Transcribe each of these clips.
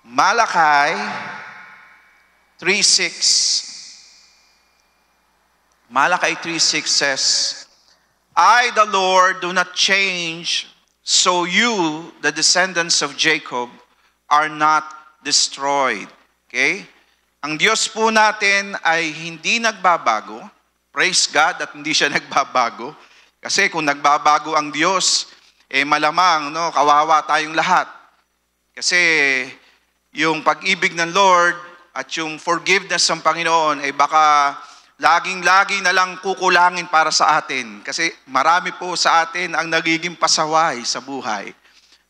Malachi 3:6. Malachi 3:6 says, I, the Lord, do not change, so you, the descendants of Jacob, are not destroyed. Okay? Ang Diyos po natin ay hindi nagbabago. Praise God at hindi siya nagbabago. Kasi kung nagbabago ang Diyos, malamang, no, kawawa tayong lahat. Kasi yung pag-ibig ng Lord at yung forgiveness ng Panginoon ay baka laging-lagi na lang kukulangin para sa atin. Kasi marami po sa atin ang nagiging pasaway sa buhay.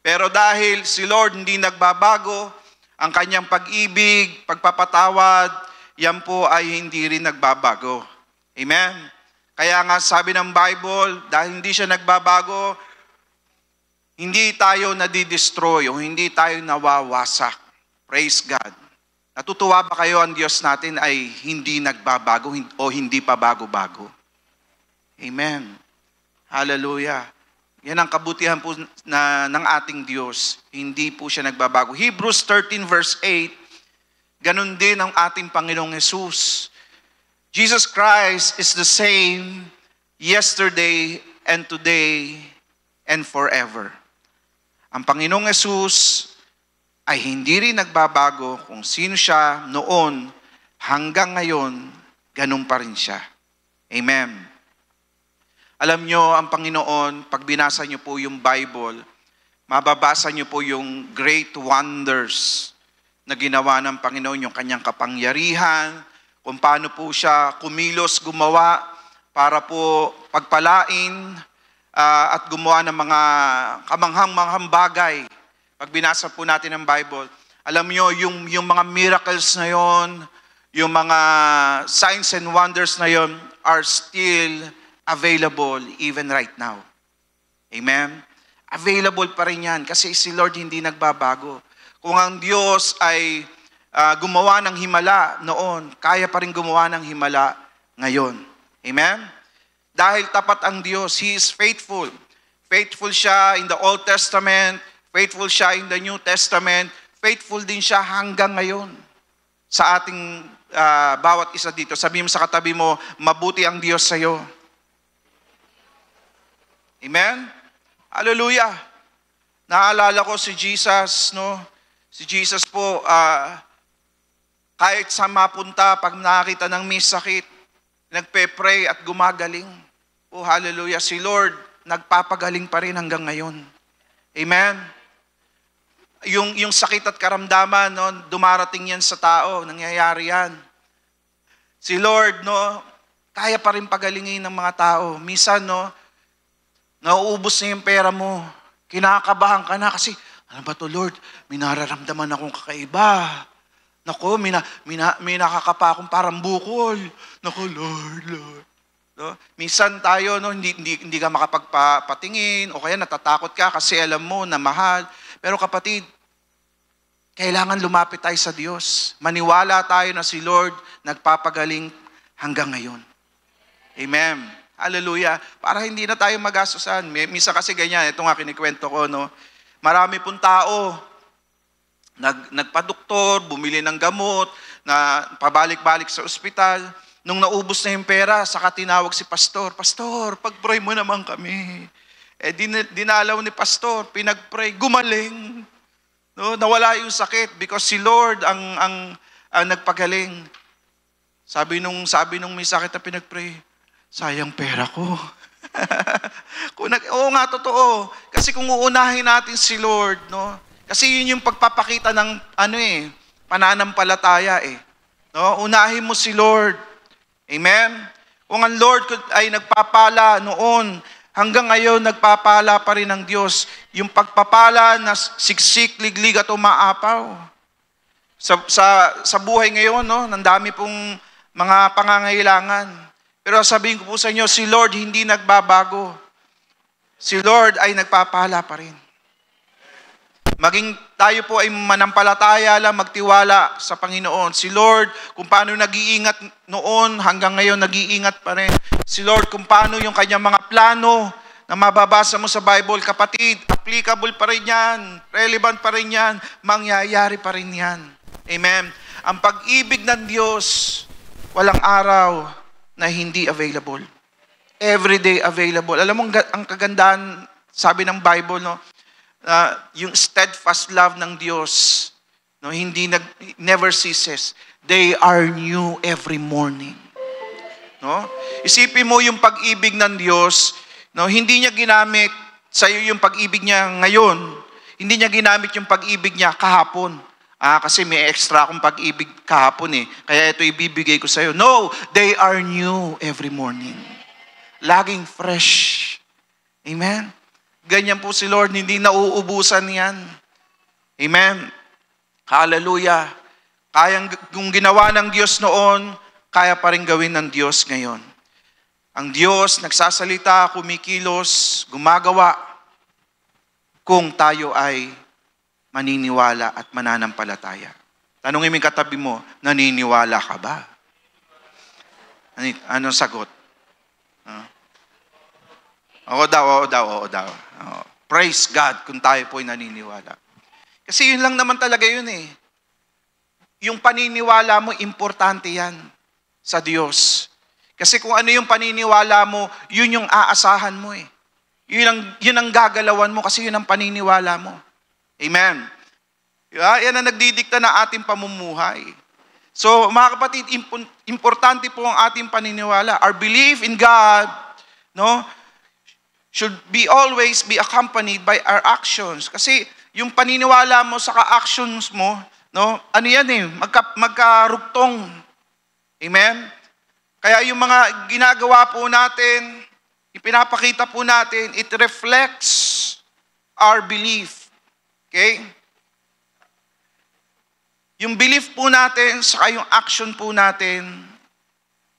Pero dahil si Lord hindi nagbabago, ang kanyang pag-ibig, pagpapatawad, yan po ay hindi rin nagbabago. Amen? Kaya nga sabi ng Bible, dahil hindi siya nagbabago, hindi tayo nadidestroy o hindi tayo nawawasak. Praise God. Natutuwa ba kayo ang Diyos natin ay hindi nagbabago o hindi pa bago-bago? Amen. Hallelujah. Yan ang kabutihan po ng ating Diyos. Hindi po siya nagbabago. Hebrews 13 verse 8, ganun din ang ating Panginoong Jesus. Jesus Christ is the same yesterday and today and forever. Ang Panginoong Jesus ay hindi rin nagbabago kung sino siya noon hanggang ngayon, ganun pa rin siya. Amen. Alam nyo, ang Panginoon, pag binasa nyo po yung Bible, mababasa nyo po yung great wonders na ginawa ng Panginoon, yung kanyang kapangyarihan, kung paano po siya kumilos, gumawa para po pagpalain at gumawa ng mga kamanghang-manghang bagay. Pag binasa po natin ang Bible, alam nyo, yung mga miracles na yon, yung mga signs and wonders na yon are still available even right now. Amen? Available pa rin yan kasi si Lord hindi nagbabago. Kung ang Diyos ay gumawa ng himala noon, kaya pa rin gumawa ng himala ngayon. Amen? Dahil tapat ang Diyos, He is faithful. Faithful siya in the Old Testament, faithful siya in the New Testament, faithful din siya hanggang ngayon sa ating bawat isa dito. Sabihin mo sa katabi mo, mabuti ang Diyos sa iyo. Amen? Hallelujah. Naalala ko si Jesus, no? Si Jesus po, kahit sa mapunta, pag nakakita ng may sakit, nagpe-pray at gumagaling. Oh, hallelujah. Si Lord, nagpapagaling pa rin hanggang ngayon. Amen? Yung sakit at karamdaman, no, dumarating yan sa tao, nangyayari yan. Si Lord, no, kaya pa rin pagalingin ng mga tao. Minsan, no, nauubos na yung pera mo. Kinakabahan ka na kasi, ano ba to Lord? May nararamdaman akong kakaiba. Naku, may nakakapa akong parang bukol. Naku, Lord. No? Minsan tayo, no, hindi ka makapagpatingin o kaya natatakot ka kasi alam mo na mahal. Pero kapatid, kailangan lumapit tayo sa Diyos. Maniwala tayo na si Lord nagpapagaling hanggang ngayon. Amen. Hallelujah. Para hindi na tayo magastusan. Misa kasi ganyan, ito nga kinikwento ko, no? Marami pong tao, nagpadoktor, bumili ng gamot, na pabalik-balik sa ospital. Nung naubos na yung pera, saka tinawag si pastor, Pastor, pag-pray mo naman kami. Dinalaw ni pastor, pinag-pray, gumaling. No, nawala yung sakit because si Lord ang nagpagaling. Sabi nung may sakit na pinag-pray, sayang pera ko. Oo nga, totoo. Kasi kung uunahin natin si Lord, no? Kasi yun yung pagpapakita ng pananampalataya eh. No? Unahin mo si Lord. Amen? Kung ang Lord ay nagpapala noon, hanggang ngayon nagpapala pa rin ng Diyos. Yung pagpapala na siksik, liglig at umaapaw. Sa buhay ngayon, no, nandami pong mga pangangailangan. Pero sabihin ko po sa inyo, si Lord hindi nagbabago. Si Lord ay nagpapala pa rin. Maging tayo po ay manampalataya lang, magtiwala sa Panginoon. Si Lord, kung paano nag-iingat noon, hanggang ngayon nag-iingat pa rin. Si Lord, kung paano yung kanyang mga plano na mababasa mo sa Bible, kapatid, applicable pa rin yan, relevant pa rin yan, mangyayari pa rin yan. Amen. Ang pag-ibig ng Diyos, walang araw na hindi available. Everyday available. Alam mo, ang kagandahan, sabi ng Bible, no, yung steadfast love ng Diyos, no, never ceases. They are new every morning. No? Isipin mo yung pag-ibig ng Diyos, no, hindi niya ginamit sa iyo yung pag-ibig niya ngayon. Hindi niya ginamit yung pag-ibig niya kahapon. Kasi may extra akong pag-ibig kahapon kaya ito ibibigay ko sa iyo. No, they are new every morning. Laging fresh. Amen? Ganyan po si Lord, hindi nauubusan yan. Amen? Hallelujah. Kung ginawa ng Diyos noon, kaya pa rin gawin ng Diyos ngayon. Ang Diyos nagsasalita, kumikilos, gumagawa kung tayo ay maniniwala at mananampalataya. Tanungin mo yung katabi mo, naniniwala ka ba? Anong sagot? Oo daw. Praise God kung tayo po'y naniniwala. Kasi yun lang naman talaga yun Yung paniniwala mo, importante yan sa Diyos. Kasi kung ano yung paniniwala mo, yun yung aasahan mo Yun ang gagalawan mo kasi yun ang paniniwala mo. Amen. Yan ang nagdidikta na ating pamumuhay. So, mga kapatid, importante po ang ating paniniwala. Our belief in God, should always be accompanied by our actions. Kasi yung paniniwala mo sa actions mo, ano yan magkarugtong. Amen? Kaya yung mga ginagawa po natin, ipinapakita po natin, it reflects our belief. Okay? Yung belief po natin, saka yung action po natin,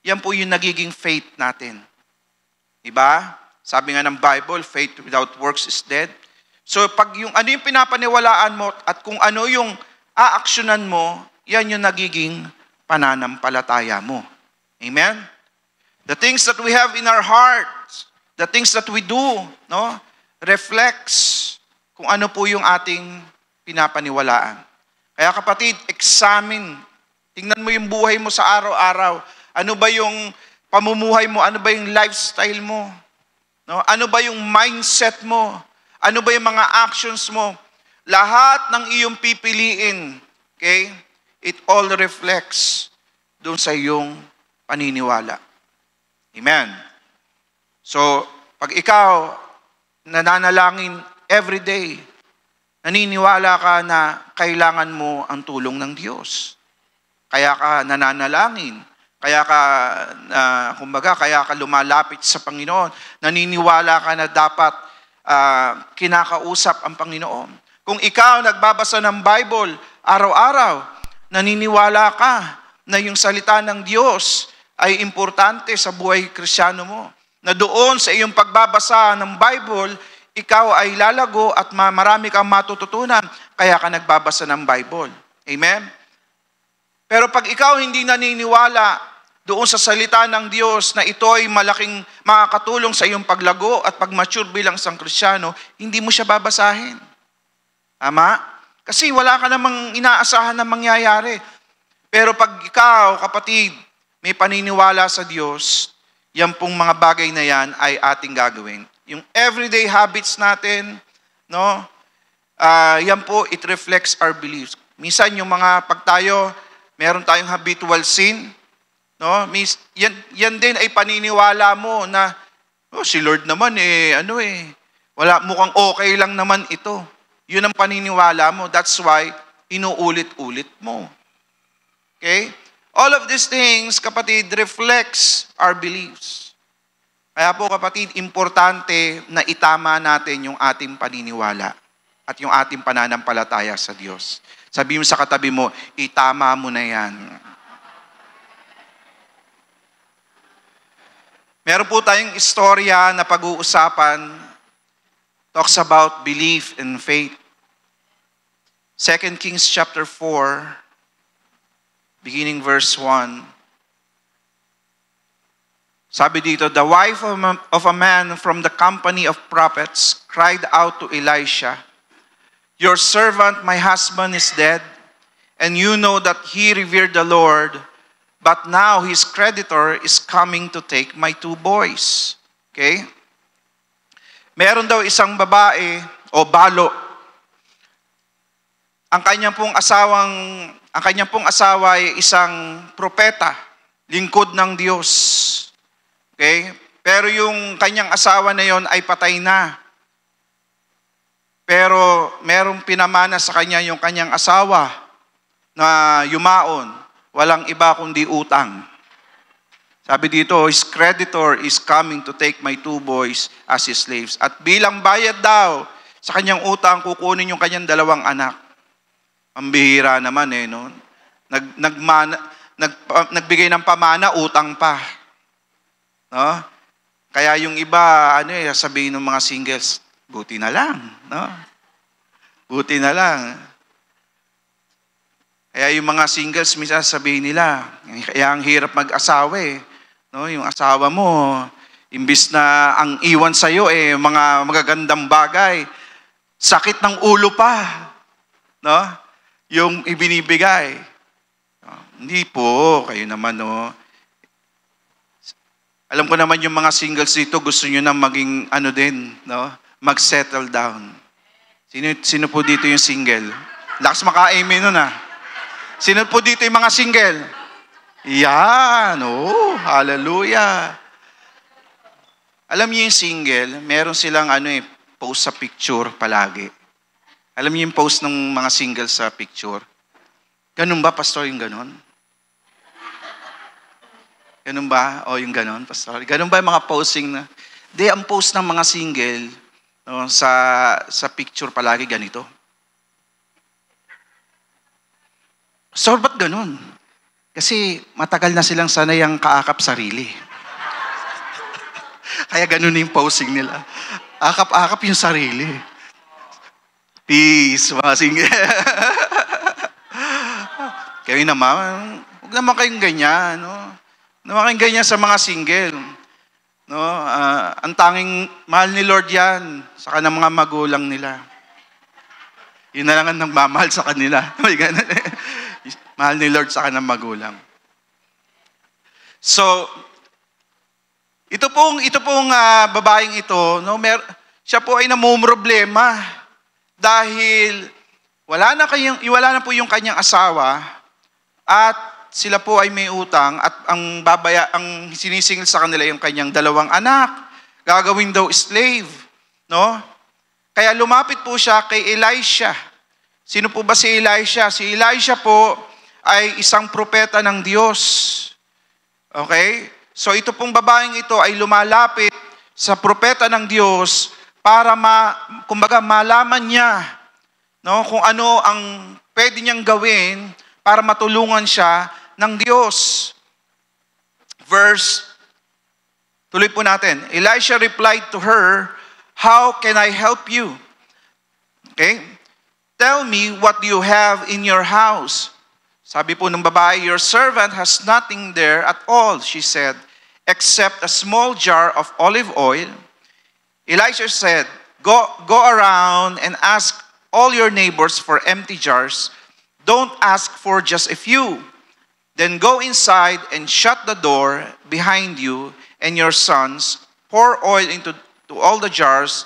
yan po yung nagiging faith natin. Diba? Sabi nga ng Bible, faith without works is dead. So pag yung ano yung pinapaniwalaan mo at kung ano yung aaksyonan mo, yan yung nagiging pananampalataya mo. Amen? The things that we have in our hearts, the things that we do, reflects kung ano po yung ating pinapaniwalaan. Kaya kapatid, examine. Tingnan mo yung buhay mo sa araw-araw. Ano ba yung pamumuhay mo? Ano ba yung lifestyle mo? Ano ba yung mindset mo? Ano ba yung mga actions mo? Lahat ng iyong pipiliin, okay? It all reflects doon sa iyong paniniwala. Amen. So, pag ikaw nananalangin every day, naniniwala ka na kailangan mo ang tulong ng Diyos. Kaya ka nananalangin. Kaya ka lumalapit sa Panginoon. Naniniwala ka na dapat kinakausap ang Panginoon. Kung ikaw nagbabasa ng Bible araw-araw, naniniwala ka na yung salita ng Diyos ay importante sa buhay Kristiyano mo. Na doon sa iyong pagbabasa ng Bible, ikaw ay lalago at marami kang matututunan, kaya ka nagbabasa ng Bible. Amen? Pero pag ikaw hindi naniniwala doon sa salita ng Diyos na ito ay malaking makakatulong sa iyong paglago at pag-mature bilang isang Kristiyano, hindi mo siya babasahin. Tama? Kasi wala ka namang inaasahan na mangyayari. Pero pag ikaw, kapatid, may paniniwala sa Diyos, yan pong mga bagay na yan ay ating gagawin. Yung everyday habits natin, yan po, it reflects our beliefs. Minsan yung pag tayo, meron tayong habitual sin, yan din ay paniniwala mo na, si Lord naman wala, mukhang okay lang naman ito. Yun ang paniniwala mo. That's why, inuulit-ulit mo. Okay? All of these things, kapatid, reflects our beliefs. Kaya po kapatid, importante na itama natin yung ating paniniwala at yung ating pananampalataya sa Diyos. Sabi mo sa katabi mo, itama mo na yan. Meron po tayong istorya na pag-uusapan, talks about belief and faith. 2 Kings chapter 4, beginning verse 1. Sabi dito, the wife of a man from the company of prophets cried out to Elisha, "Your servant, my husband, is dead, and you know that he revered the Lord, but now his creditor is coming to take my 2 boys." Okay? Meron daw isang babae o balo. Ang kanyang pong asawa ay isang propeta, lingkod ng Diyos. Okay? Pero yung kanyang asawa na yon ay patay na. Pero merong pinamana sa kanya yung kanyang asawa na yumaon. Walang iba kundi utang. Sabi dito, his creditor is coming to take my 2 boys as his slaves. At bilang bayad daw sa kanyang utang, kukunin yung kanyang 2 anak. Ang bihira naman no? Nagbigay ng pamana, utang pa. No? Kaya yung iba, sabihin ng mga singles, buti na lang. No? Buti na lang. Kaya yung mga singles, minsan sabihin nila, kaya ang hirap mag-asawa No? Yung asawa mo, imbis na ang iwan sa'yo mga magagandang bagay, sakit ng ulo pa. No? Yung ibinibigay. Hindi po, kayo naman Alam ko naman yung mga singles dito, gusto nyo na maging no? Mag-settle down. Sino po dito yung single? Lakas maka-amen nun Sino po dito yung mga single? Yan, hallelujah. Alam niyo yung single, meron silang post sa picture palagi. Alam niyo yung post ng mga single sa picture? Ganun ba, pastor, yung ganun? Ganun ba? O yung ganun, pastor? Ganun ba yung mga posting na? Di, ang post ng mga single sa picture palagi ganito. Pastor, ba't ganun? Kasi matagal na silang sanayang kaakap sarili. Kaya ganun yung posing nila. Akap-akap yung sarili. Peace, mga single. Kayo naman, huwag naman kayong ganyan. Naman kayong ganyan sa mga single. Ang tanging mahal ni Lord yan sa kanang mga magulang nila. Yun na lang ang nagmamahal sa kanila. May ganun Mahal ni Lord sa kanang magulang. So, ito pong babaeng ito, siya po ay namumroblema dahil wala na po yung kanyang asawa at sila po ay may utang at ang sinisingil sa kanila yung kanyang 2 anak. Gagawin daw slave, no? Kaya lumapit po siya kay Elisha. Sino po ba si Elisha? Si Elisha po ay isang propeta ng Diyos. Okay? So ito pong babaeng ito ay lumalapit sa propeta ng Diyos para kumbaga malaman niya kung ano ang pwede niyang gawin para matulungan siya ng Diyos. Tuloy po natin. Elisha replied to her, "How can I help you?" Okay? "Tell me what you have in your house." Sabi po ng babae, "Your servant has nothing there at all," she said, "except a small jar of olive oil." Elisha said, Go around and ask all your neighbors for empty jars. Don't ask for just a few. Then go inside and shut the door behind you and your sons. Pour oil into all the jars,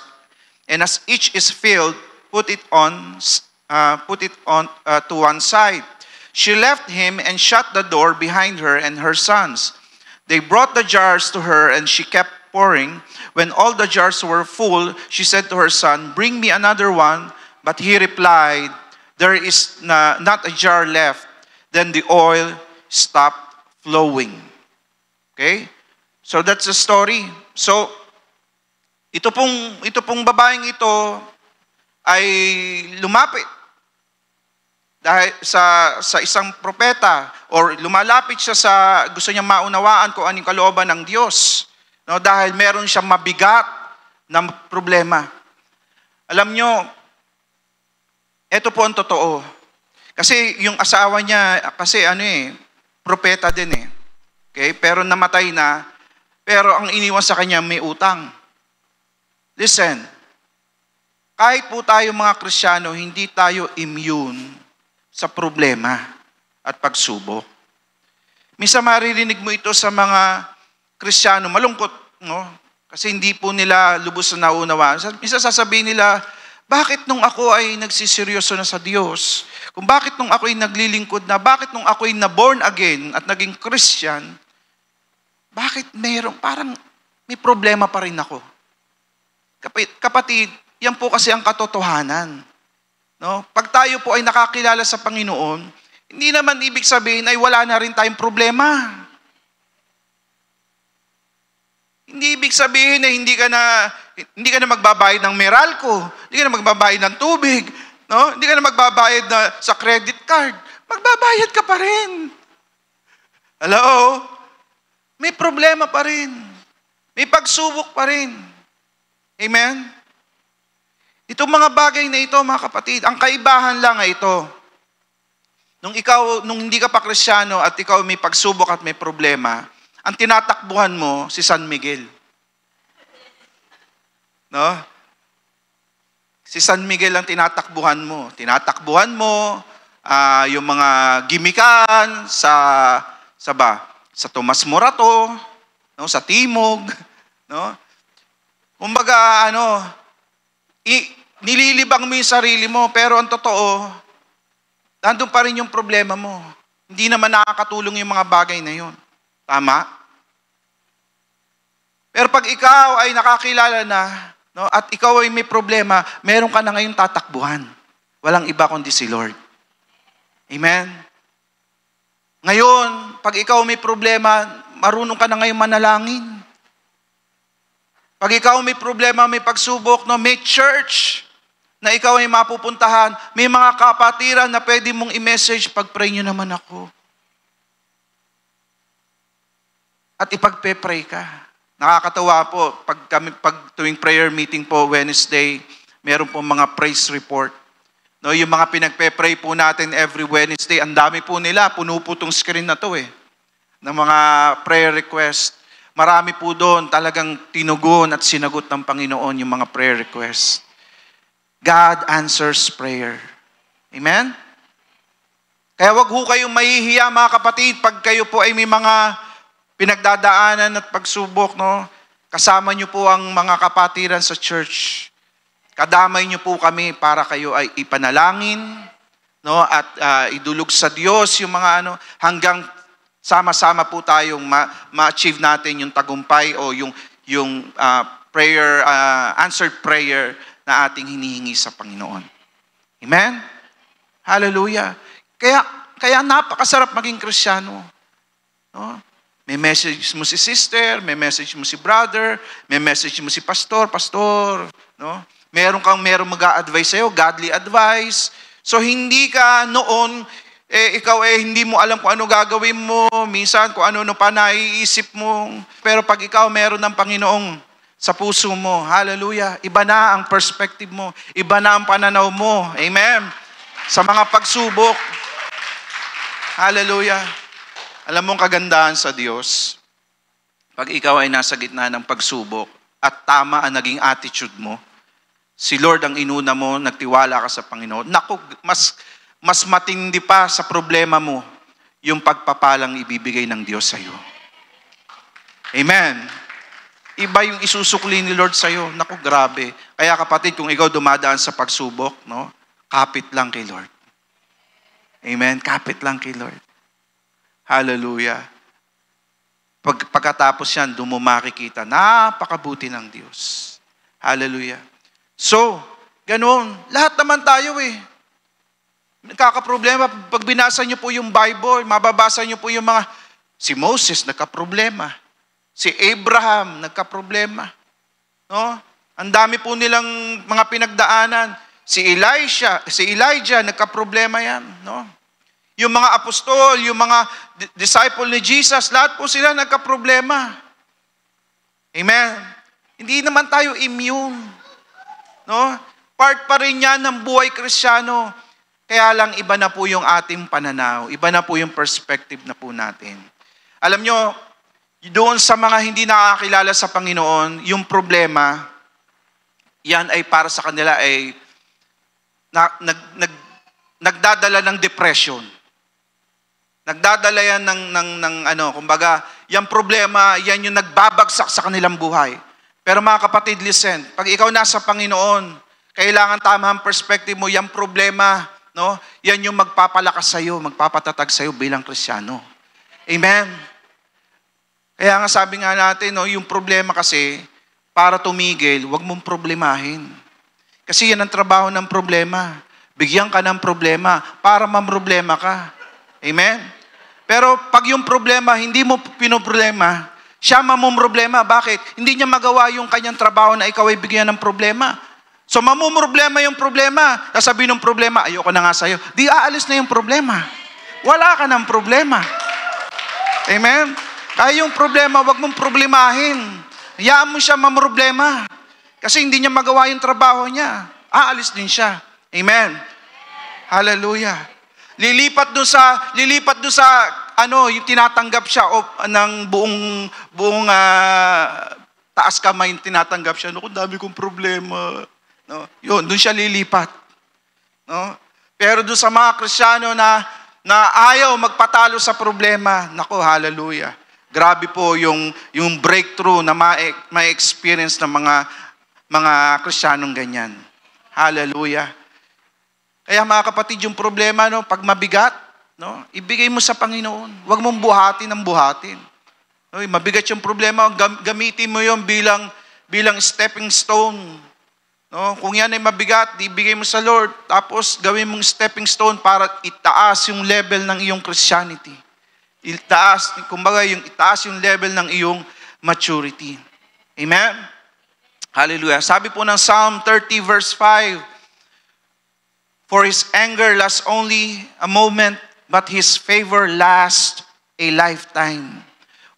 and as each is filled, put it on to one side. She left him and shut the door behind her and her sons. They brought the jars to her, and she kept pouring. When all the jars were full, she said to her son, "Bring me another one." But he replied, "There is not a jar left." Then the oil stopped flowing. Okay? So that's the story. So, ito pong babaeng ito ay lumapit dahil sa isang propeta, or lumalapit siya gusto niyang maunawaan kung anong kalooban ng Diyos. Dahil meron siyang mabigat na problema. Alam nyo, ito po ang totoo. Kasi yung asawa niya, propeta din Okay? Pero namatay na. pero ang iniwan sa kanya may utang. Listen, kahit po tayo mga Kristiyano, hindi tayo immune sa problema at pagsubok. Minsan maririnig mo ito sa mga Kristiyano, malungkot, no? Kasi hindi po nila lubos na naunawaan. Minsan sasabihin nila, bakit nung ako ay nagsiseryoso na sa Diyos? Kung bakit nung ako ay naglilingkod na? Bakit nung ako ay na-born again at naging Christian? Bakit parang may problema pa rin ako? Kapatid, yan po kasi ang katotohanan. No? Pag tayo po ay nakakilala sa Panginoon, hindi naman ibig sabihin ay wala na rin tayong problema. Hindi ibig sabihin na hindi ka na magbabayad ng Meralco, hindi ka na magbabayad ng tubig, no? Hindi ka na magbabayad sa credit card. Magbabayad ka pa rin. Hello? May problema pa rin. May pagsubok pa rin. Amen? Itong mga bagay na ito, mga kapatid, ang kaibahan lang ay ito. Nung hindi ka pa Kristiyano at ikaw may pagsubok at may problema, ang tinatakbuhan mo si San Miguel. No? Si San Miguel ang tinatakbuhan mo. Tinatakbuhan mo yung mga gimikan sa Tomas Morato, no, sa Timog, no? Kumbaga nililibang mo yung sarili mo, pero ang totoo, nandun pa rin yung problema mo. Hindi naman nakakatulong yung mga bagay na yun. Tama? Pero pag ikaw ay nakakilala na, no, at ikaw ay may problema, meron ka na ngayong tatakbuhan. Walang iba kundi si Lord. Amen? Ngayon, pag ikaw may problema, marunong ka na ngayong manalangin. Pag ikaw may problema, may pagsubok, no, may church na ikaw ay mapupuntahan, may mga kapatiran na pwede mong i-message, pag-pray nyo naman ako. At ipagpe-pray ka. Nakakatawa po, pag tuwing prayer meeting po, Wednesday, meron po mga praise report. No, yung mga pinagpe-pray po natin every Wednesday, ang dami po nila, puno po tong screen na to ng mga prayer request. Marami po doon talagang tinugon at sinagot ng Panginoon yung mga prayer request. God answers prayer. Amen? Kaya wag ho kayong mahihiya, mga kapatid, pag kayo po ay may mga pinagdadaanan at pagsubok, no? Kasama niyo po ang mga kapatiran sa church. Kadamay niyo po kami para kayo ay ipanalangin, no? At idulog sa Diyos yung mga hanggang sama-sama po tayong ma-achieve natin yung tagumpay o yung prayer, answered prayer na ating hinihingi sa Panginoon. Amen? Hallelujah. Kaya napakasarap maging Kristiyano. No? May message mo si sister, may message mo si brother, may message mo si pastor, no? Merong mag-a-advise sa'yo, godly advice. So hindi ka noon, ikaw hindi mo alam kung ano gagawin mo, minsan kung ano pa naiisip mo. Pero pag ikaw meron ng Panginoong sa puso mo, hallelujah, iba na ang perspective mo, iba na ang pananaw mo, amen, sa mga pagsubok. Hallelujah. Alam mo ang kagandahan sa Diyos, pag ikaw ay nasa gitna ng pagsubok at tama ang naging attitude mo, si Lord ang inuna mo, nagtiwala ka sa Panginoon, naku, mas matindi pa sa problema mo yung pagpapalang ibibigay ng Diyos sa iyo. Amen. Iba yung isusukli ni Lord sa iyo. Naku, grabe. Kaya kapatid, kung ikaw dumadaan sa pagsubok, no, kapit lang kay Lord. Amen. Kapit lang kay Lord. Hallelujah. Pagkatapos yan, doon mo makikita, napakabuti ng Diyos. Hallelujah. So, ganun. Lahat naman tayo nagkakaproblema. Pag binasa niyo po yung Bible, mababasa niyo po yung si Moses, nagkaproblema. Si Abraham, nagkaproblema. No? Ang dami po nilang mga pinagdaanan. Si Elijah, nagkaproblema yan. No? Yung mga apostol, yung mga disciple ni Jesus, lahat po sila nagkaproblema. Amen? Hindi naman tayo immune. No? Part pa rin yan ng buhay Kristiyano. Kaya lang iba na po yung ating pananaw. Iba na po yung perspective na po natin. Alam nyo, Doon sa mga hindi nakakilala sa Panginoon, yung problema, yan ay para sa kanila ay nagdadala ng depression. Nagdadala yan kumbaga, yung problema, yan yung nagbabagsak sa kanilang buhay. Pero mga kapatid, listen, pag ikaw nasa Panginoon, kailangan tama ang perspective mo, yung problema, no? Yan yung magpapalakas sa iyo, magpapatatag sa iyo bilang Kristiyano. Amen. Kaya nga sabi nga natin, no, yung problema kasi, para tumigil, huwag mong problemahin. Kasi yan ang trabaho ng problema. Bigyan ka ng problema para mamroblema ka. Amen? Pero pag yung problema, hindi mo pinoproblema, siya mamumroblema. Bakit? Hindi niya magawa yung kanyang trabaho na ikaw ay bigyan ng problema. So mamumroblema yung problema. Sasabihin ng problema, ayoko na nga sa'yo. Di aalis na yung problema. Wala ka ng problema. Amen? Kaya yung problema, wag mong problemahin. Hayaan mo siya mamroblema. Kasi hindi niya magawa yung trabaho niya. Aalis din siya. Amen. Hallelujah. Lilipat doon sa yung tinatanggap siya ng buong taas kamay yung tinatanggap siya. Naku, dami kong problema. No? Yun, doon siya lilipat. No? Pero doon sa mga Kristiyano na ayaw magpatalo sa problema, naku, hallelujah. Grabe po yung breakthrough na ma-experience ng mga Kristiyanong ganyan. Hallelujah. Kaya mga kapatid, yung problema, no, pag mabigat, no, ibigay mo sa Panginoon. Huwag mong buhatin ng buhatin. No, mabigat yung problema, gamitin mo yon bilang stepping stone. No, kung yan ay mabigat, ibigay mo sa Lord. Tapos gawin mong stepping stone para itaas yung level ng iyong Christianity. Itaas yung level ng iyong maturity. Amen? Hallelujah. Sabi po ng Psalm 30 verse 5, "For His anger lasts only a moment, but His favor lasts a lifetime.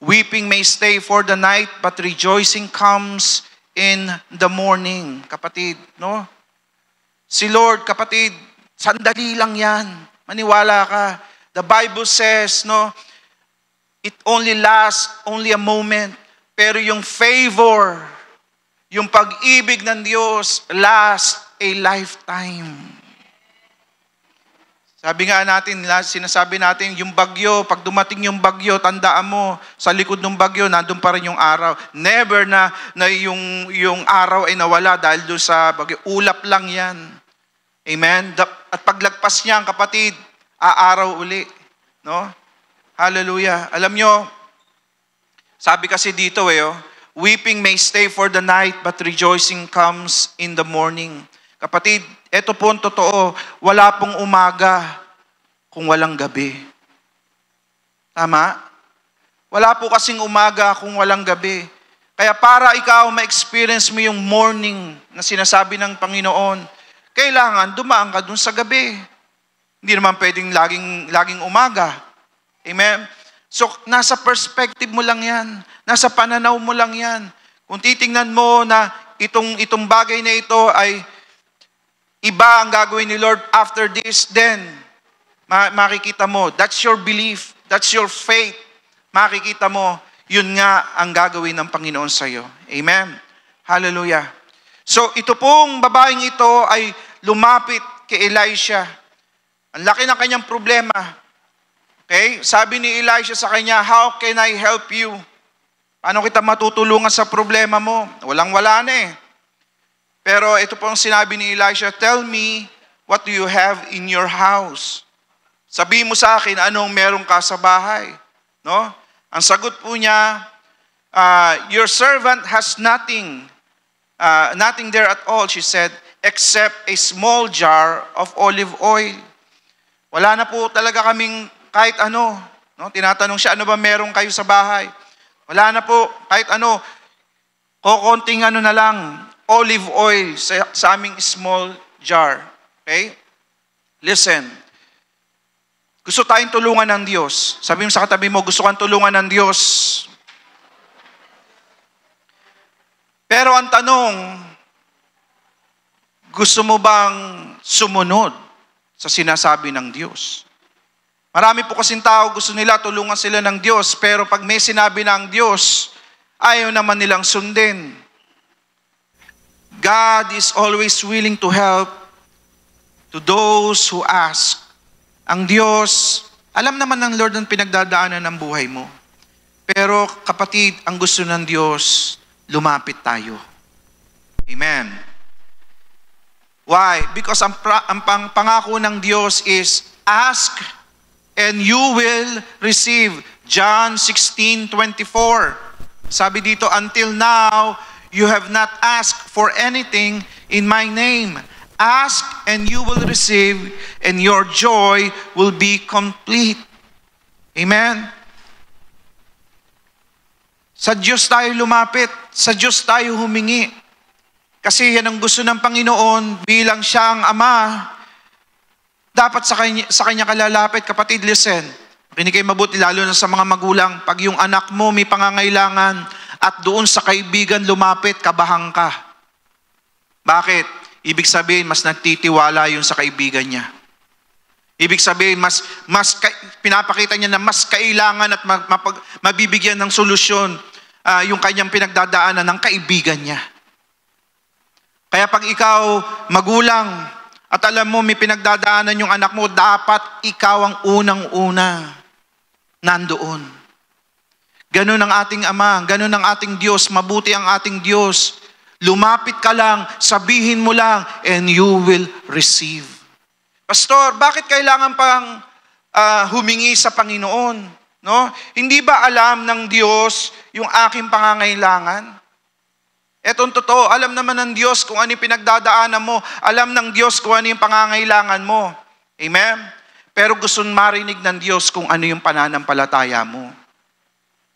Weeping may stay for the night, but rejoicing comes in the morning." Kapatid, no? Si Lord, kapatid, sandali lang yan. Maniwala ka. The Bible says, no, it only lasts only a moment. Pero yung favor, yung pag-ibig ng Diyos, lasts a lifetime. Sabi nga natin, sinasabi natin, yung bagyo, pag dumating yung bagyo, tandaan mo, sa likod ng bagyo, nandun pa rin yung araw. Never na yung araw ay nawala dahil doon sa bagyo. Ulap lang yan. Amen? At paglagpas niyan, kapatid, aaraw uli. No? Hallelujah. Alam nyo, sabi kasi dito weeping may stay for the night, but rejoicing comes in the morning. Kapatid, ito po ang totoo, wala pong umaga kung walang gabi. Tama? Wala po kasing umaga kung walang gabi. Kaya para ikaw ma-experience mo yung morning na sinasabi ng Panginoon, kailangan dumaan ka dun sa gabi. Hindi naman pwedeng laging umaga. Amen? So, nasa perspective mo lang yan. Nasa pananaw mo lang yan. Kung titingnan mo na itong bagay na ito ay iba ang gagawin ni Lord after this, then makikita mo, that's your belief, that's your faith. Makikita mo, yun nga ang gagawin ng Panginoon sa iyo. Amen? Hallelujah. So, ito pong babaeng ito ay lumapit kay Elisha. Ang laki ng kanyang problema. Okay? Sabi ni Elisha sa kanya, "How can I help you?" Paano kita matutulungan sa problema mo? Walang-wala na eh. Pero ito po ang sinabi ni Elisha, "Tell me, what do you have in your house?" Sabihin mo sa akin, anong meron ka sa bahay? No? Ang sagot po niya, "Your servant has nothing there at all," she said, "except a small jar of olive oil." Wala na po talaga kaming kahit ano. No? Tinatanong siya, ano ba meron kayo sa bahay? Wala na po, kahit ano. Konting na lang, olive oil sa aming small jar. Okay? Listen. Gusto tayong tulungan ng Diyos. Sabi mo sa katabi mo, gusto kang tulungan ng Diyos. Pero ang tanong, gusto mo bang sumunod sa sinasabi ng Diyos? Marami po kasing tao gusto nila tulungan sila ng Diyos, pero pag may sinabi na ang Diyos, ayaw naman nilang sundin. God is always willing to help to those who ask. Ang Diyos, alam naman ng Lord ang pinagdadaanan ng buhay mo. Pero kapatid, ang gusto ng Diyos, lumapit tayo. Amen. Why? Because ang pangako ng Diyos is, ask and you will receive. John 16:24. Sabi dito, until now, you have not asked for anything in my name. Ask and you will receive, and your joy will be complete. Amen. Sa Diyos tayo lumapit, sa Diyos tayo humingi. Kasi yan ang gusto ng Panginoon bilang siya ang Ama. Dapat sa kanya kalalapit. Kapatid, listen. Makinig kayo mabuti, lalo na sa mga magulang. Pag yung anak mo may pangangailangan at doon sa kaibigan lumapit, kabahang ka. Bakit? Ibig sabihin, mas nagtitiwala yun sa kaibigan niya. Ibig sabihin, pinapakita niya na mas kailangan at mabibigyan ng solusyon yung kanyang pinagdadaanan ng kaibigan niya. Kaya pag ikaw magulang at alam mo may pinagdadaanan yung anak mo, dapat ikaw ang unang-una nandoon. Ganun ang ating Ama, ganun ang ating Diyos, mabuti ang ating Diyos. Lumapit ka lang, sabihin mo lang, and you will receive. Pastor, bakit kailangan pang humingi sa Panginoon? No? Hindi ba alam ng Diyos yung aking pangangailangan? Etong totoo, alam naman ng Diyos kung ano yung pinagdadaanan mo. Alam ng Diyos kung ano yung pangangailangan mo. Amen? Pero gusto marinig ng Diyos kung ano yung pananampalataya mo.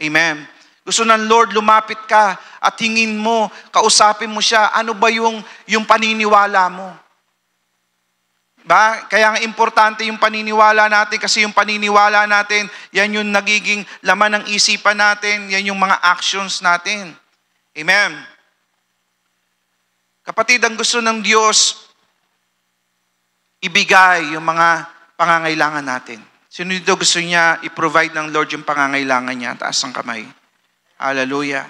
Amen? Gusto ng Lord, lumapit ka at hingin mo, kausapin mo siya. Ano ba yung paniniwala mo? Ba? Kaya nga importante yung paniniwala natin kasi yung paniniwala natin, yan yung nagiging laman ng isipan natin, yan yung mga actions natin. Amen? Kapatid, ang gusto ng Diyos, ibigay yung mga pangangailangan natin. Sino dito gusto niya i-provide ng Lord yung pangangailangan niya? Taas ang kamay. Hallelujah.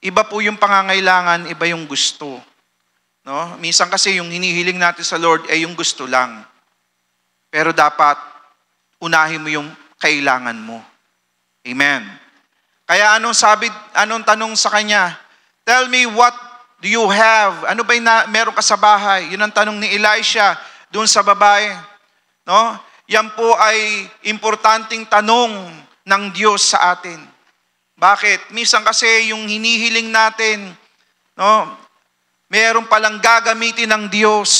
Iba po yung pangangailangan, iba yung gusto. No? Minsan kasi yung hinihiling natin sa Lord ay yung gusto lang. Pero dapat unahin mo yung kailangan mo. Amen. Kaya anong tanong sa kanya? Tell me what do you have? Ano ba yung meron ka sa bahay? Yun ang tanong ni Elisha doon sa babae. No? Yan po ay importanteng tanong ng Diyos sa atin. Bakit? Minsan kasi yung hinihiling natin, no, meron palang gagamitin ng Diyos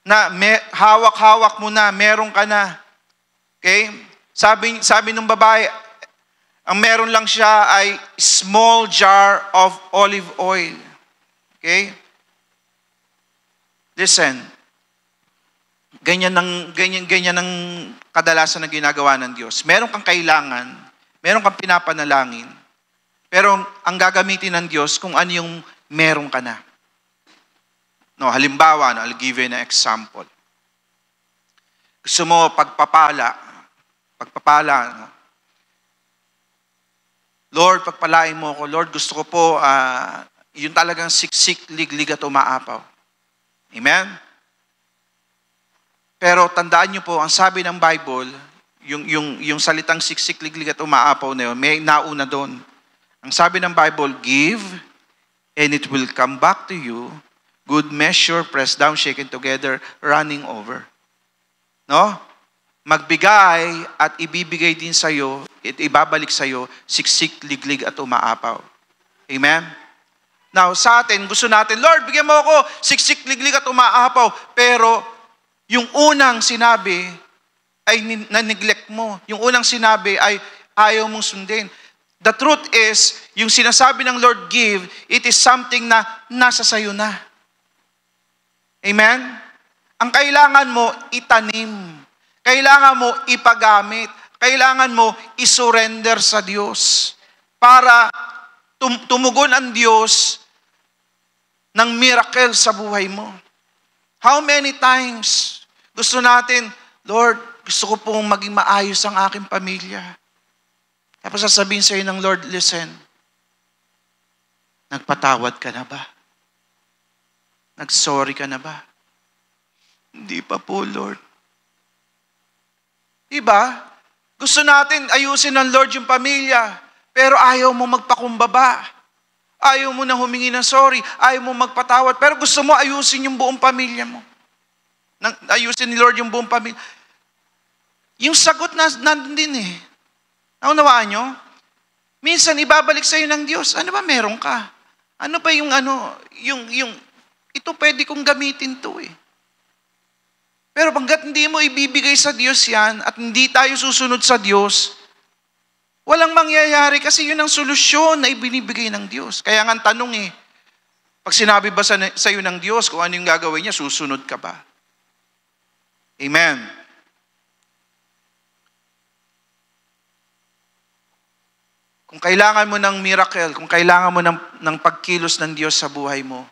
na hawak-hawak mo na, meron ka na. Okay? Sabi ng babae, ang meron lang siya ay small jar of olive oil. Okay? Listen. Ganyan ang kadalasan na ginagawa ng Diyos. Meron kang kailangan, meron kang pinapanalangin, pero ang gagamitin ng Diyos kung ano yung meron ka na. No, halimbawa, I'll give you an example. Gusto mo pagpapala, no? Lord, pagpalain mo ako. Lord, gusto ko po, yung talagang siksik, liglig at umaapaw. Amen? Pero tandaan niyo po, ang sabi ng Bible, yung salitang siksik, liglig at umaapaw na yun, may nauna doon. Ang sabi ng Bible, give, and it will come back to you, good measure, pressed down, shaken together, running over. No? Magbigay at ibibigay din sa'yo, at ibabalik sa'yo, siksik, liglig at umaapaw. Amen? Now, sa atin, gusto natin, Lord, bigyan mo ako siksik, liglig at umaapaw. Pero, yung unang sinabi ay na-neglect mo. Yung unang sinabi ay ayaw mong sundin. The truth is, yung sinasabi ng Lord give, it is something na nasa sayo na. Amen? Ang kailangan mo, itanim. Kailangan mo, ipagamit. Kailangan mo, isurrender sa Diyos. Para tumugon ang Diyos ng miracle sa buhay mo. How many times gusto natin, Lord, Gusto ko pong maging maayos ang aking pamilya. Tapos sasabihin sa'yo ng Lord, listen, nagpatawad ka na ba? Nagsorry ka na ba? Hindi pa po, Lord. Diba? Gusto natin ayusin ng Lord yung pamilya, pero ayaw mo magpakumbaba. Ayaw mo na humingi ng sorry. Ayaw mo magpatawad. Pero gusto mo ayusin yung buong pamilya mo. Ayusin ni Lord yung buong pamilya. Yung sagot nandun din eh. Naunawaan nyo? Minsan ibabalik sa'yo ng Diyos. Ano ba meron ka? Ano ba yung ito pwede kong gamitin to eh. Pero pagkat hindi mo ibibigay sa Diyos yan at hindi tayo susunod sa Diyos, walang mangyayari kasi yun ang solusyon na ibinibigay ng Diyos. Kaya nga tanong eh, pag sinabi ba sa iyo ng Diyos kung ano yung gagawin niya, susunod ka ba? Amen. Kung kailangan mo ng miracle, kung kailangan mo ng pagkilos ng Diyos sa buhay mo,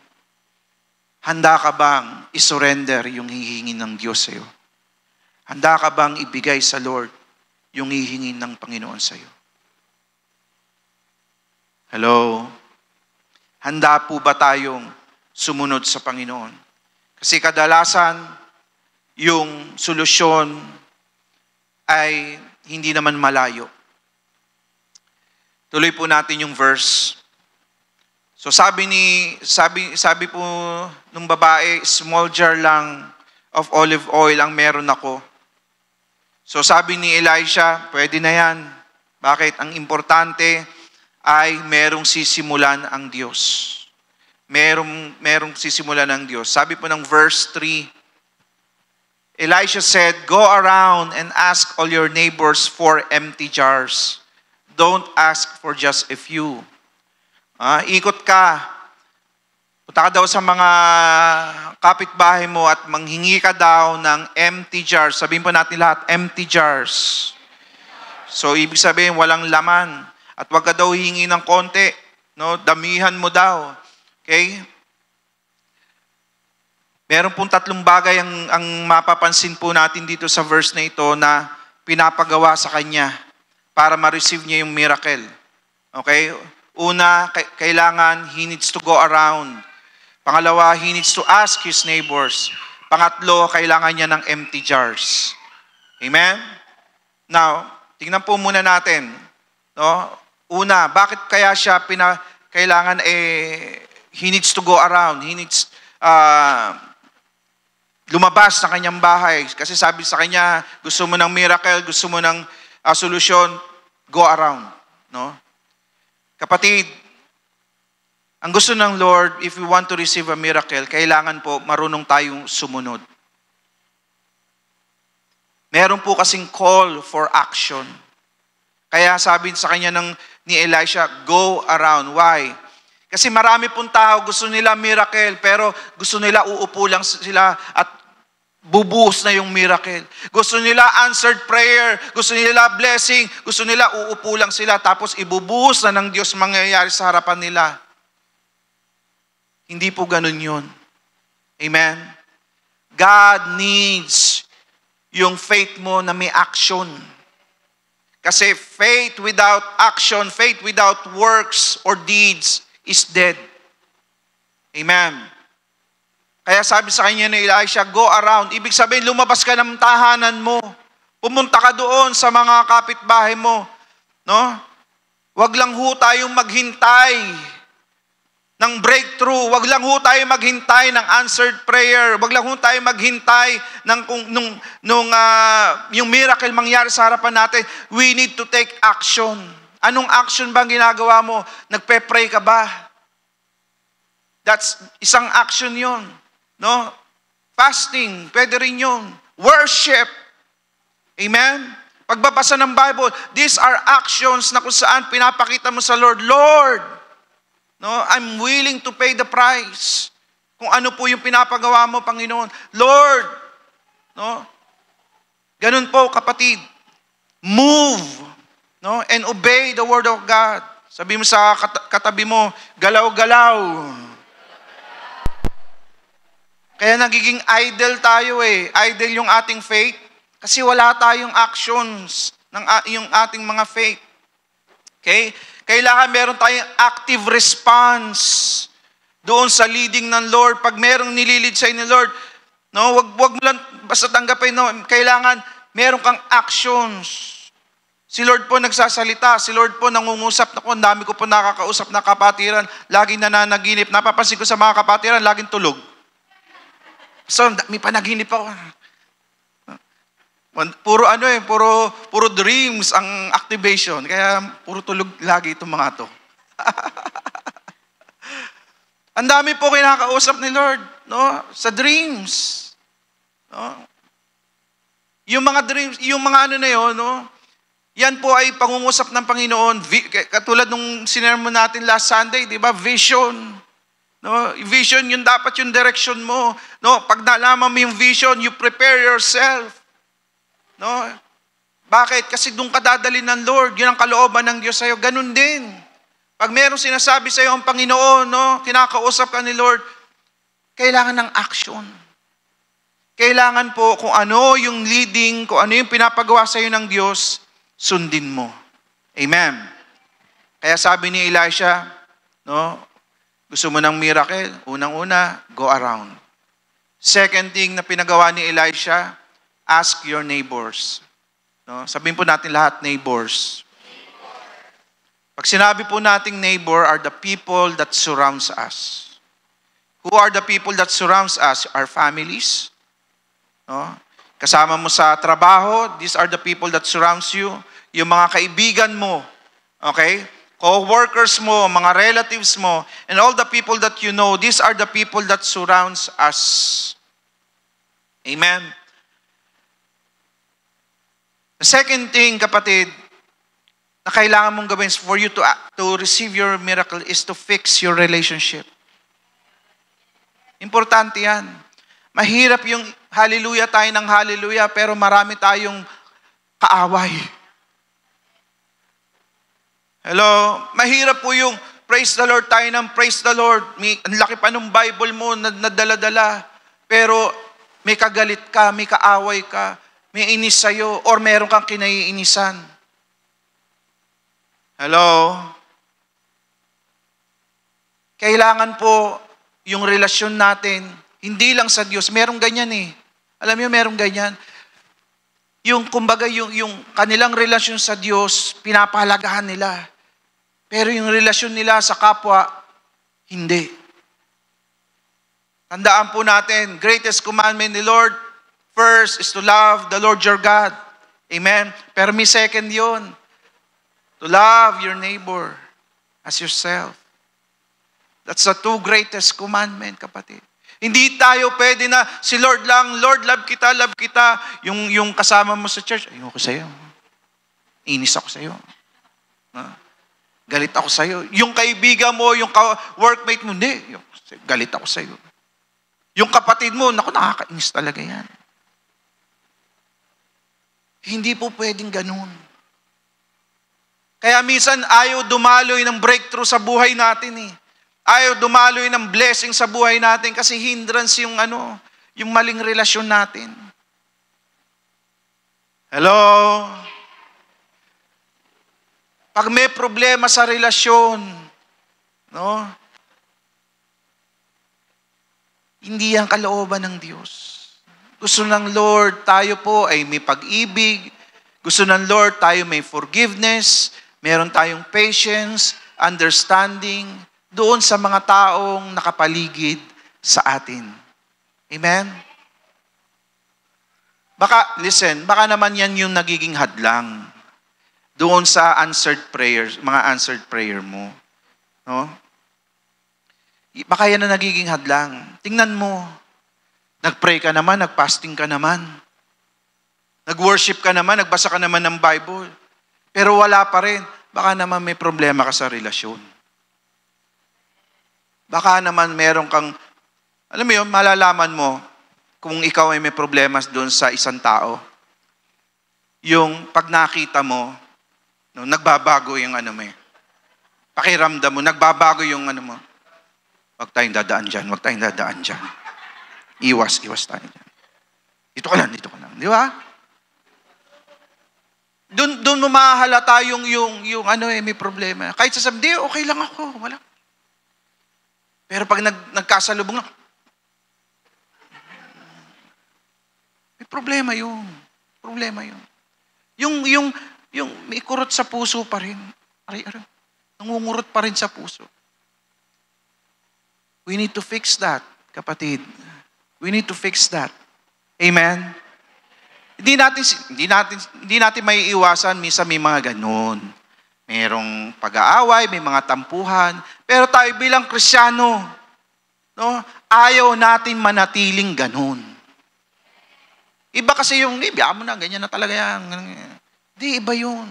handa ka bang isurrender yung hihingin ng Diyos sa iyo? Handa ka bang ibigay sa Lord yung hihingin ng Panginoon sa iyo? Hello? Handa po ba tayong sumunod sa Panginoon? Kasi kadalasan, yung solusyon ay hindi naman malayo. Tuloy po natin yung verse. So sabi po nung babae, small jar lang of olive oil ang meron ako. So sabi ni Elisha, pwede na yan. Bakit? Ang importante ay merong sisimulan ang Diyos. Merong sisimulan ang Diyos. Sabi po ng verse 3, Elisha said, "Go around and ask all your neighbors for empty jars. Don't ask for just a few." Ikot ka. Punta ka daw sa mga kapitbahay mo at manghingi ka daw ng empty jars. Sabihin po natin lahat, empty jars. So, ibig sabihin, walang laman. At wag ka daw hingi ng konti. No? Damihan mo daw. Okay? Meron pong 3 bagay ang mapapansin po natin dito sa verse na ito na pinapagawa sa kanya para ma-receive niya yung miracle. Okay? Una, kailangan he needs to go around. Pangalawa, he needs to ask his neighbors. Pangatlo, kailangan niya ng empty jars. Amen? Now, tingnan po muna natin. No? Una, bakit kaya siya kailangan he needs to go around. He needs lumabas sa kanyang bahay. Kasi sabi sa kanya, gusto mo ng miracle, gusto mo ng solusyon, go around. No? Kapatid, ang gusto ng Lord, if we want to receive a miracle, kailangan po marunong tayong sumunod. Meron po kasing call for action. Kaya sabi sa kanya ni Elisha, go around. Why? Kasi marami pong tao, gusto nila miracle, pero gusto nila uupo lang sila at bubuhos na yung miracle. Gusto nila answered prayer, gusto nila blessing, gusto nila uupo lang sila, tapos ibubuhos na ng Diyos mangyayari sa harapan nila. Hindi po ganun yun. Amen? God needs yung faith mo na may action. Kasi faith without action, faith without works or deeds is dead. Amen? Kaya sabi sa kanya ni Elisha, go around. Ibig sabihin, lumabas ka ng tahanan mo. Pumunta ka doon sa mga kapitbahay mo. No? Wag lang ho tayong maghintay ng breakthrough. Wag lang ho tayong maghintay ng answered prayer. Wag lang ho tayong maghintay yung miracle mangyari sa harapan natin. We need to take action. Anong action ba ang ginagawa mo? Nagpe-pray ka ba? That's isang action yon. No? Fasting, pwede rin yun. Worship. Amen? Pagbabasa ng Bible, these are actions na kung saan pinapakita mo sa Lord, Lord, no, I'm willing to pay the price. Kung ano po yung pinapagawa mo, Panginoon. Lord, no? Ganun po, kapatid. Move, no? And obey the word of God. Sabi mo sa katabi mo, galaw-galaw. Kaya nagiging idle tayo eh. Idle yung ating faith. Kasi wala tayong actions ng yung ating mga faith. Okay? Kailangan meron tayong active response doon sa leading ng Lord. Pag merong nililid sa'yo ni Lord, no, wag mo lang basta tanggapin, no, kailangan meron kang actions. Si Lord po nagsasalita, si Lord po nangungusap. Naku, ang dami ko po nakakausap na kapatiran, laging nananaginip. Napapansin ko sa mga kapatiran, laging tulog. So, may panaginip ako. Puro dreams ang activation. Kaya puro tulog lagi itong mga to. Ang dami po kinakausap ni Lord, no? Sa dreams. No? Yung mga dreams, yung mga ano na yun, no? Yan po ay pangungusap ng Panginoon. Katulad nung sinermon natin last Sunday, di ba? Vision. No? Vision, yun dapat yung direction mo. No? Pag nalaman mo yung vision, you prepare yourself. No? Bakit? Kasi doon ka dadalhin ng Lord. Yun ang kalooban ng Diyos sa'yo. Ganun din. Pag merong sinasabi sa'yo ang Panginoon, no? Kinakausap ka ni Lord, kailangan ng action. Kailangan po kung ano yung leading, kung ano yung pinapagawa sa'yo ng Diyos, sundin mo. Amen. Kaya sabi ni Elisha, no? Gusto mo ng miracle? Unang-una, go around. Second thing na pinagawa ni Elisha, ask your neighbors. No? Sabihin po natin lahat, neighbors. Pag sinabi po nating neighbor are the people that surrounds us. Who are the people that surrounds us? Our families. No? Kasama mo sa trabaho, these are the people that surrounds you. Yung mga kaibigan mo. Okay? Co-workers mo, mga relatives mo, and all the people that you know, these are the people that surrounds us. Amen. The second thing, kapatid, na kailangan mong gawin for you to receive your miracle is to fix your relationship. Importante yan. Mahirap yung hallelujah tayo ng hallelujah, pero marami tayong kaaway. Hello? Mahirap po yung praise the Lord tayo ng praise the Lord. Ang laki pa ng Bible mo na dala-dala. Pero may kagalit ka, may kaaway ka, may inis sa'yo, or meron kang kinaiinisan. Hello? Kailangan po yung relasyon natin, hindi lang sa Diyos, merong ganyan eh. Alam niyo, merong ganyan. Yung, kumbaga, yung kanilang relasyon sa Diyos, pinapahalagahan nila. Pero yung relasyon nila sa kapwa, hindi. Tandaan po natin, greatest commandment ni Lord, first is to love the Lord your God. Amen? Pero may second yun. To love your neighbor as yourself. That's the two greatest commandment, kapatid. Hindi tayo pwede na si Lord lang, Lord, love kita, love kita. Yung kasama mo sa church, ayoko sa'yo. Inis ako sa'yo. Galit ako sa'yo. Yung kaibigan mo, yung workmate mo, hindi. Galit ako sa'yo. Yung kapatid mo, naku, nakakainis talaga yan. Hindi po pwedeng ganun. Kaya minsan ayaw dumaloy ng breakthrough sa buhay natin eh. Ayaw dumaloy ng blessing sa buhay natin kasi hindrance yung yung maling relasyon natin. Hello? Pag may problema sa relasyon, no? Hindi yan kalooban ng Diyos. Gusto ng Lord, tayo po ay may pag-ibig. Gusto ng Lord, tayo may forgiveness. Meron tayong patience, understanding, doon sa mga taong nakapaligid sa atin. Amen? Baka naman yan yung nagiging hadlang doon sa answered prayers, mga answered prayer mo. No? Baka yan na nagiging hadlang. Tingnan mo, nag-pray ka naman, nag-fasting ka naman, nag-worship ka naman, nagbasa ka naman ng Bible, pero wala pa rin. Baka naman may problema ka sa relasyon. Baka naman meron kang, alam mo yun, malalaman mo kung ikaw ay may problema doon sa isang tao. Yung pag nakita mo, no, nagbabago yung pakiramdam mo, nagbabago yung mo. Huwag tayong dadaan dyan, huwag tayong dadaan dyan. Iwas tayo dyan. Dito ka lang. Di ba? doon mo mahalata yung may problema. Kahit sasabihin, di, okay lang ako, wala. Pero pag nagkasalubong na, may problema yun. Problema yun. Yung may kurot sa puso pa rin. Nangungurot pa rin sa puso. We need to fix that, kapatid. We need to fix that. Amen? Hindi natin may iwasan, minsan may mga ganun. Merong pag-aaway, may mga tampuhan. Pero tayo bilang Kristiyano, no, ayaw natin manatiling ganun. Iba kasi yung, biya mo na, ganyan na talaga yan. Di, iba yun.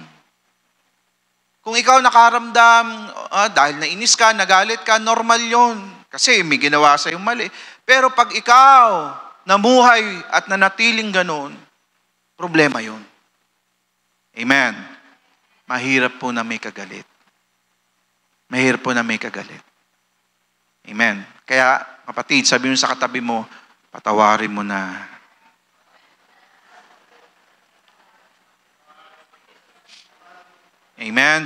Kung ikaw nakaramdam, dahil nainis ka, nagalit ka, normal yun. Kasi may ginawa sa yung mali. Pero pag ikaw namuhay at nanatiling ganun, problema yun. Amen. Mahirap po na may kagalit. Mahirap po na may kagalit. Amen. Kaya, kapatid, sabi mo sa katabi mo, patawarin mo na. Amen.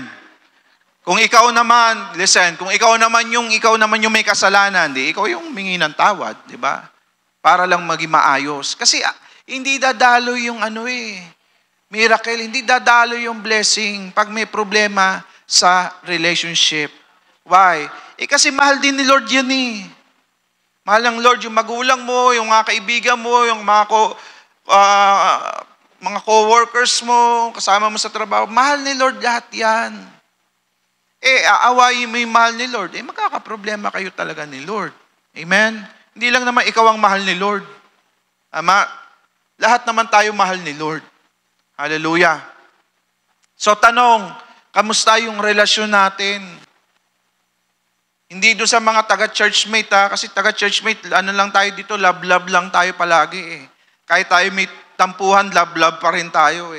Kung ikaw naman, listen, kung ikaw naman yung may kasalanan, ikaw yung humingi ng tawad, di ba? Para lang maging maayos. Kasi hindi dadalo yung miracle, hindi dadalo yung blessing pag may problema sa relationship. Why? Kasi mahal din ni Lord yan eh. Mahal ng Lord yung magulang mo, yung mga kaibigan mo, yung mga co-workers mo, kasama mo sa trabaho. Mahal ni Lord lahat yan. Aawayin mo yung mahal ni Lord, magkakaproblema kayo talaga ni Lord. Amen? Hindi lang naman ikaw ang mahal ni Lord. Ama, lahat naman tayo mahal ni Lord. Hallelujah. So tanong, kamusta yung relasyon natin? Hindi doon sa mga taga-churchmate kasi taga-churchmate, lang tayo dito, love-love lang tayo palagi Kahit tayo may tampuhan, love-love pa rin tayo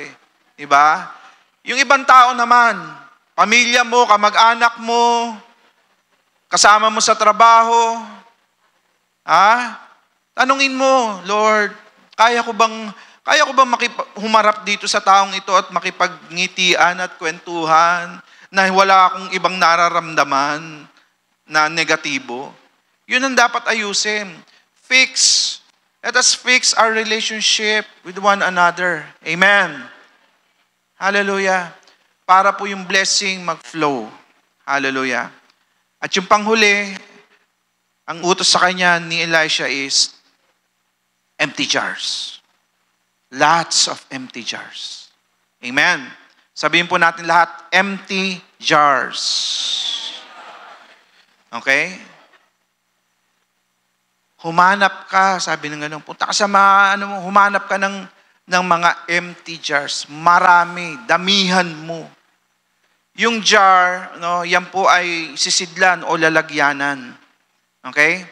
Diba? Yung ibang tao naman, pamilya mo, kamag-anak mo, kasama mo sa trabaho, tanungin mo, Lord, kaya ko bang humarap dito sa taong ito at makipagngitian at kwentuhan na wala akong ibang nararamdaman na negatibo? Yun ang dapat ayusin. Let us fix our relationship with one another. Amen. Hallelujah. Para po yung blessing mag-flow. Hallelujah. At yung panghuli, ang utos sa kanya ni Elisha is empty jars. Lots of empty jars. Amen. Sabihin po natin lahat, empty jars. Okay? Humanap ka, sabi ng ganun, punta ka sa humanap ka ng mga empty jars. Marami, damihan mo. Yung jar, yan po ay sisidlan o lalagyanan. Okay?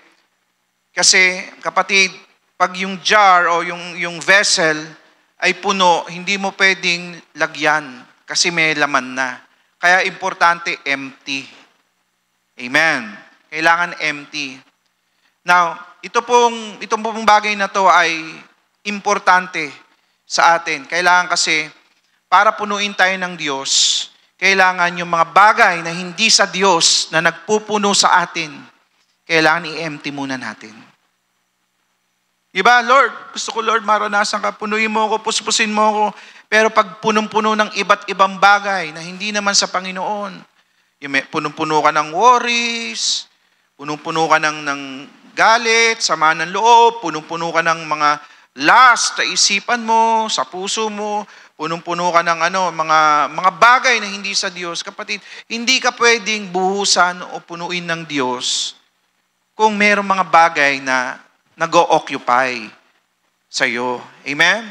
Kasi, kapatid, pag yung jar o yung vessel ay puno, hindi mo pwedeng lagyan kasi may laman na. Kaya importante, empty. Amen. Kailangan empty. Now, itong pong bagay na to ay importante sa atin. Kailangan kasi, para punuin tayo ng Diyos, kailangan yung mga bagay na hindi sa Diyos na nagpupuno sa atin, kailangan i-empty muna natin. Diba, Lord? Gusto ko, Lord, maranasan ka. Punuin mo ako, puspusin mo ako. Pero pag punong-puno ng iba't ibang bagay na hindi naman sa Panginoon, punong-puno ka ng worries, punong-puno ka ng galit, sama ng loob, punong-puno ka ng mga lust sa isipan mo, sa puso mo, punong-puno ka ng mga bagay na hindi sa Diyos. Kapatid, hindi ka pwedeng buhusan o punuin ng Diyos kung mayroong mga bagay na nag-o-occupy sa iyo. Amen?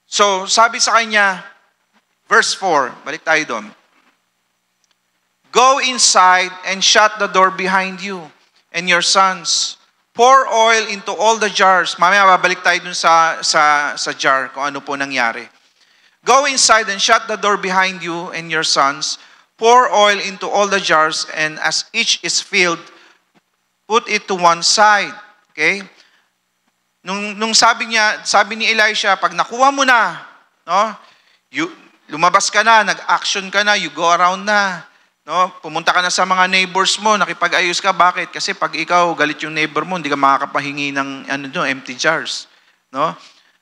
So, sabi sa kanya, verse 4, balik tayo doon. Go inside and shut the door behind you and your sons. Pour oil into all the jars. Mamaya babalik tayo dun sa jar kung ano po nangyari. Go inside and shut the door behind you and your sons. Pour oil into all the jars, and as each is filled, put it to one side. Okay? Nung sabi ni Elisha, pag nakuha mo na, lumabas ka na, nag-action ka na, you go around na. No? Pumunta ka na sa mga neighbors mo, nakipag-ayos ka. Bakit? Kasi pag ikaw galit yung neighbor mo, hindi ka makakapahingi ng empty jars. No?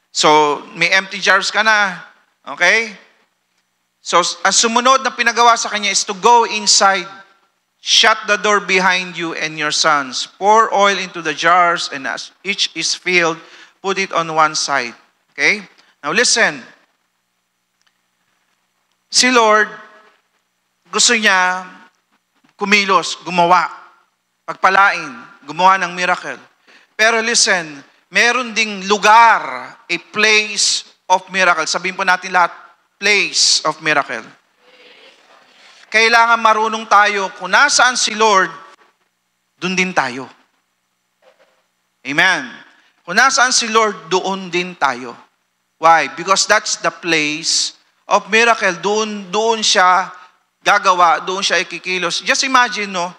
So, may empty jars ka na. Okay? So, ang sumunod na pinagawa sa kanya is to go inside, shut the door behind you and your sons, pour oil into the jars, and as each is filled, put it on one side. Okay? Now listen. Si Lord, gusto niya kumilos, gumawa, pagpalain, gumawa ng miracle. Pero listen, meron ding lugar, a place of miracle. Sabihin po natin lahat, place of miracle. Kailangan marunong tayo kung nasaan si Lord, doon din tayo. Amen. Kung nasaan si Lord, doon din tayo. Why? Because that's the place of miracle. Doon siya gagawa, doon siya ikikilos. Just imagine, no?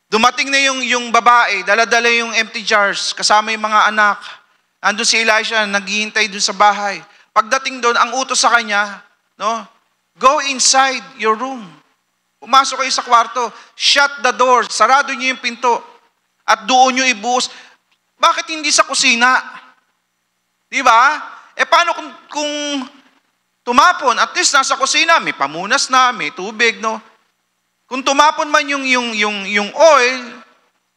Dumating na yung babae, dala-dala yung empty jars, kasama yung mga anak. Andun si Elisha, naghihintay doon sa bahay. Pagdating doon, ang utos sa kanya, no? Go inside your room. Pumasok kayo sa kwarto. Shut the door. Sarado niyo yung pinto. At doon niyo ibuhos. Bakit hindi sa kusina? Di ba? Paano kung tumapon? At least nasa kusina, may pamunas na, may tubig, no? Kung tumapon man yung oil,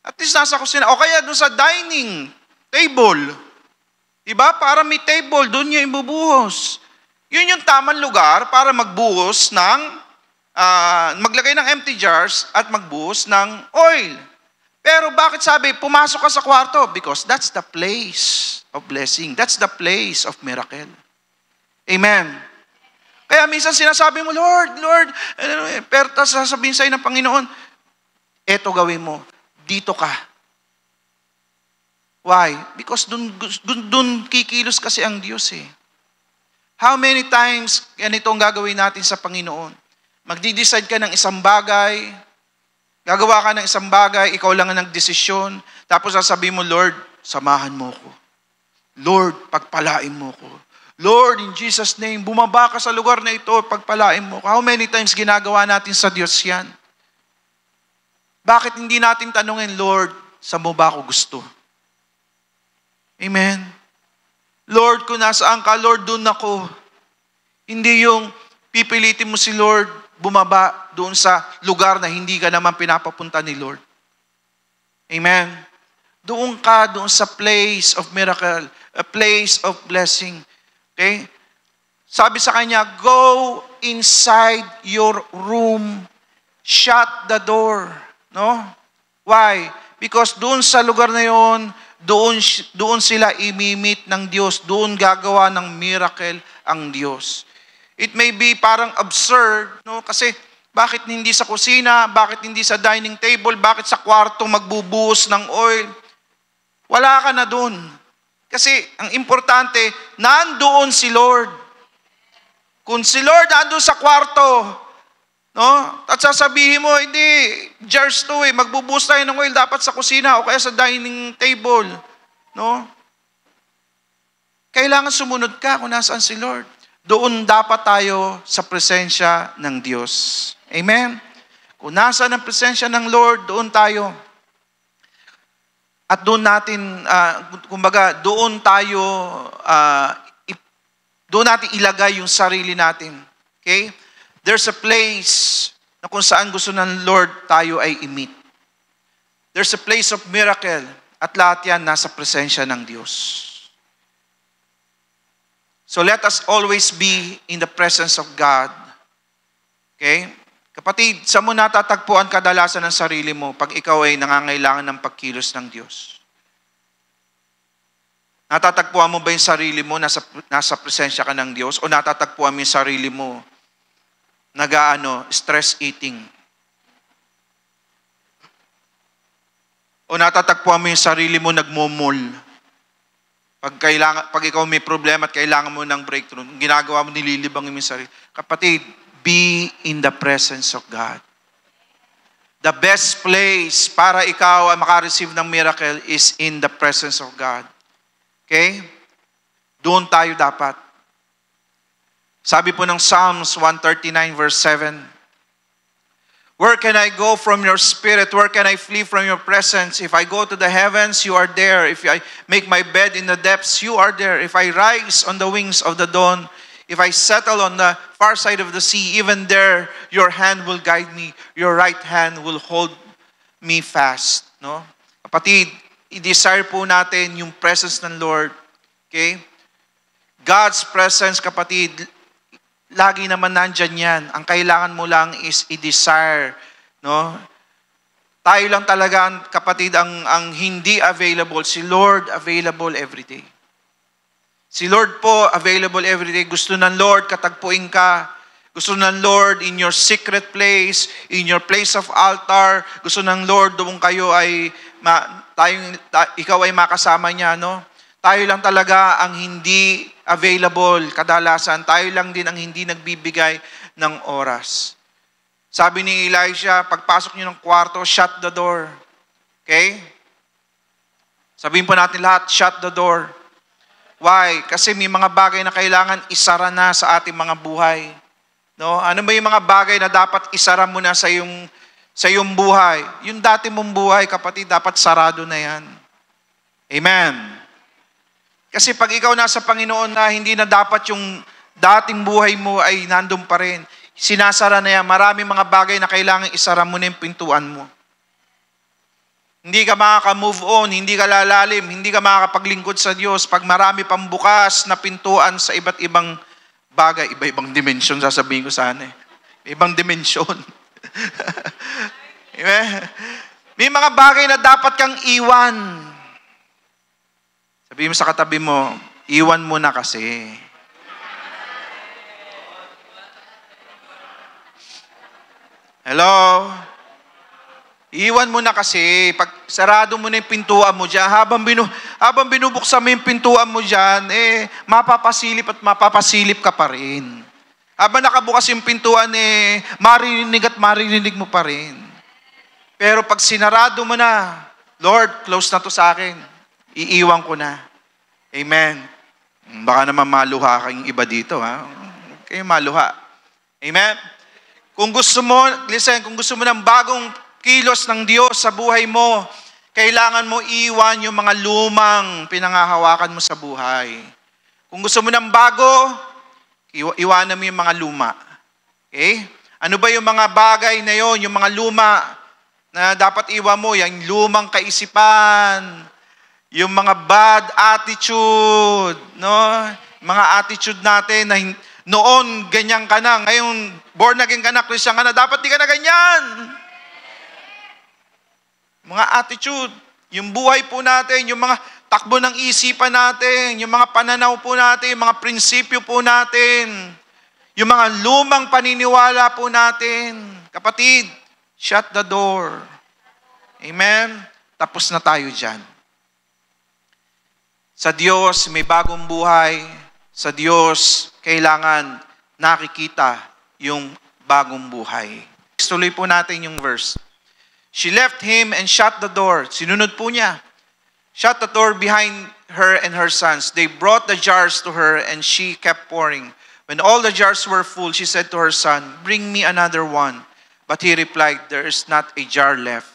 at least nasa kusina. O kaya doon sa dining table. Di ba? Para may table, doon niyo ibubuhos. Yun yung tamang lugar para magbuhos ng, maglagay ng empty jars at magbuhos ng oil. Pero bakit sabi, pumasok ka sa kwarto? Because that's the place of blessing. That's the place of miracle. Amen. Kaya minsan sinasabi mo, Lord, pero sasabihin sa'yo ng Panginoon, eto gawin mo, dito ka. Why? Because dun kikilos kasi ang Diyos eh. How many times ganito ang gagawin natin sa Panginoon? Magdi-decide ka ng isang bagay, gagawa ka ng isang bagay, ikaw lang ang nagdesisyon, tapos sasabihin mo, Lord, samahan mo ko. Lord, pagpalain mo ko. Lord, in Jesus' name, bumaba ka sa lugar na ito, pagpalain mo ko. How many times ginagawa natin sa Diyos yan? Bakit hindi natin tanungin, Lord, saan mo ba ako gusto? Amen. Lord, kung nasaan ka, Lord, doon ako. Hindi yung pipilitin mo si Lord, bumaba doon sa lugar na hindi ka naman pinapapunta ni Lord. Amen. Doon ka, doon sa place of miracle, a place of blessing. Okay? Sabi sa kanya, go inside your room, shut the door. No? Why? Because doon sa lugar na yon, doon sila imimit ng Diyos. Doon gagawa ng miracle ang Diyos. It may be parang absurd, no? Kasi bakit hindi sa kusina? Bakit hindi sa dining table? Bakit sa kwarto magbubuhos ng oil? Wala ka na doon. Kasi ang importante, nandoon si Lord. Kung si Lord nandoon sa kwarto, no? At sasabihin mo, hindi, jars to magbubuhos tayo ng oil dapat sa kusina o kaya sa dining table. No? Kailangan sumunod ka kung nasaan si Lord. Doon dapat tayo sa presensya ng Diyos. Amen? Kung nasaan ang presensya ng Lord, doon tayo. At doon natin, kumbaga, doon natin ilagay yung sarili natin. Okay? There's a place na kung saan gusto ng Lord tayo ay i-meet. There's a place of miracle at lahat yan nasa presensya ng Diyos. So let us always be in the presence of God. Okay? Kapatid, saan mo natatagpuan kadalasan ng sarili mo pag ikaw ay nangangailangan ng pagkilos ng Diyos? Natatagpuan mo ba yung sarili mo nasa presensya ka ng Diyos o natatagpuan mo yung sarili mo stress eating? O natatagpuan mo yung sarili mo nagmumul? Pag ikaw may problema at kailangan mo ng breakthrough, ginagawa mo, nililibang mo yung sarili. Kapatid, be in the presence of God. The best place para ikaw ay makareceive ng miracle is in the presence of God. Okay? Doon tayo dapat. Sabi po ng Psalms 139 verse 7, where can I go from your spirit? Where can I flee from your presence? If I go to the heavens, you are there. If I make my bed in the depths, you are there. If I rise on the wings of the dawn, if I settle on the far side of the sea, even there, your hand will guide me. Your right hand will hold me fast. No? Kapatid, i-desire po natin yung presence ng Lord. Okay? God's presence, kapatid, lagi naman nandyan yan. Ang kailangan mo lang is i-desire. No? Tayo lang talaga, kapatid, ang hindi available. Si Lord available every day. Si Lord po available every day. Gusto ng Lord, katagpuin ka. Gusto ng Lord in your secret place, in your place of altar. Gusto ng Lord doon kayo ay, ikaw ay makasama niya, no? Tayo lang talaga ang hindi available kadalasan. Tayo lang din ang hindi nagbibigay ng oras. Sabi ni Elisha, pagpasok niyo ng kwarto, shut the door. Okay? Sabihin po natin lahat, shut the door. Why? Kasi may mga bagay na kailangan isara na sa ating mga buhay. No? Ano ba yung mga bagay na dapat isara mo na sa iyong buhay? Yung dati mong buhay, kapatid, dapat sarado na yan. Amen. Kasi pag ikaw nasa Panginoon na, hindi na dapat yung dating buhay mo ay nandun pa rin. Sinasara na yan. Maraming mga bagay na kailangan isara mo na yung pintuan mo. Hindi ka makaka-move on, hindi ka lalalim, hindi ka makakapaglingkod sa Diyos pag marami pang bukas na pintuan sa iba't ibang bagay. Iba-ibang dimensyon, sasabihin ko sana eh. Ibang dimensyon. May mga bagay na dapat kang iwan. Sabihin mo sa katabi mo, iwan mo na kasi. Hello? Iwan mo na kasi. Pag sarado mo na yung pintuan mo dyan, habang binubuksan mo yung pintuan mo dyan, mapapasilip at mapapasilip ka pa rin. Habang nakabukas yung pintuan, maririnig mo pa rin. Pero pag sinarado mo na, Lord, close na to sa akin. Iiwan ko na. Amen. Baka naman maluha kayong iba dito, ha? Kayo maluha. Amen. Kung gusto mo, listen, kung gusto mo ng bagong kilos ng Diyos sa buhay mo, kailangan mo iwan yung mga lumang pinangahawakan mo sa buhay. Kung gusto mo ng bago, iwanan mo yung mga luma. Okay? Ano ba yung mga bagay na yon, yung mga luma na dapat iwan mo? Yung lumang kaisipan, yung mga bad attitude, no? Mga attitude natin na noon ganyan ka na, ngayon born again ka na, Christian ka na, dapat di ka na ganyan. Mga attitude, yung buhay po natin, yung mga takbo ng isipan natin, yung mga pananaw po natin, yung mga prinsipyo po natin, yung mga lumang paniniwala po natin. Kapatid, shut the door. Amen? Tapos na tayo dyan. Sa Diyos, may bagong buhay. Sa Diyos, kailangan nakikita yung bagong buhay. Tuloy po natin yung verse. She left him and shut the door. Sinunod po niya. Shut the door behind her and her sons. They brought the jars to her and she kept pouring. When all the jars were full, she said to her son, bring me another one. But he replied, there is not a jar left.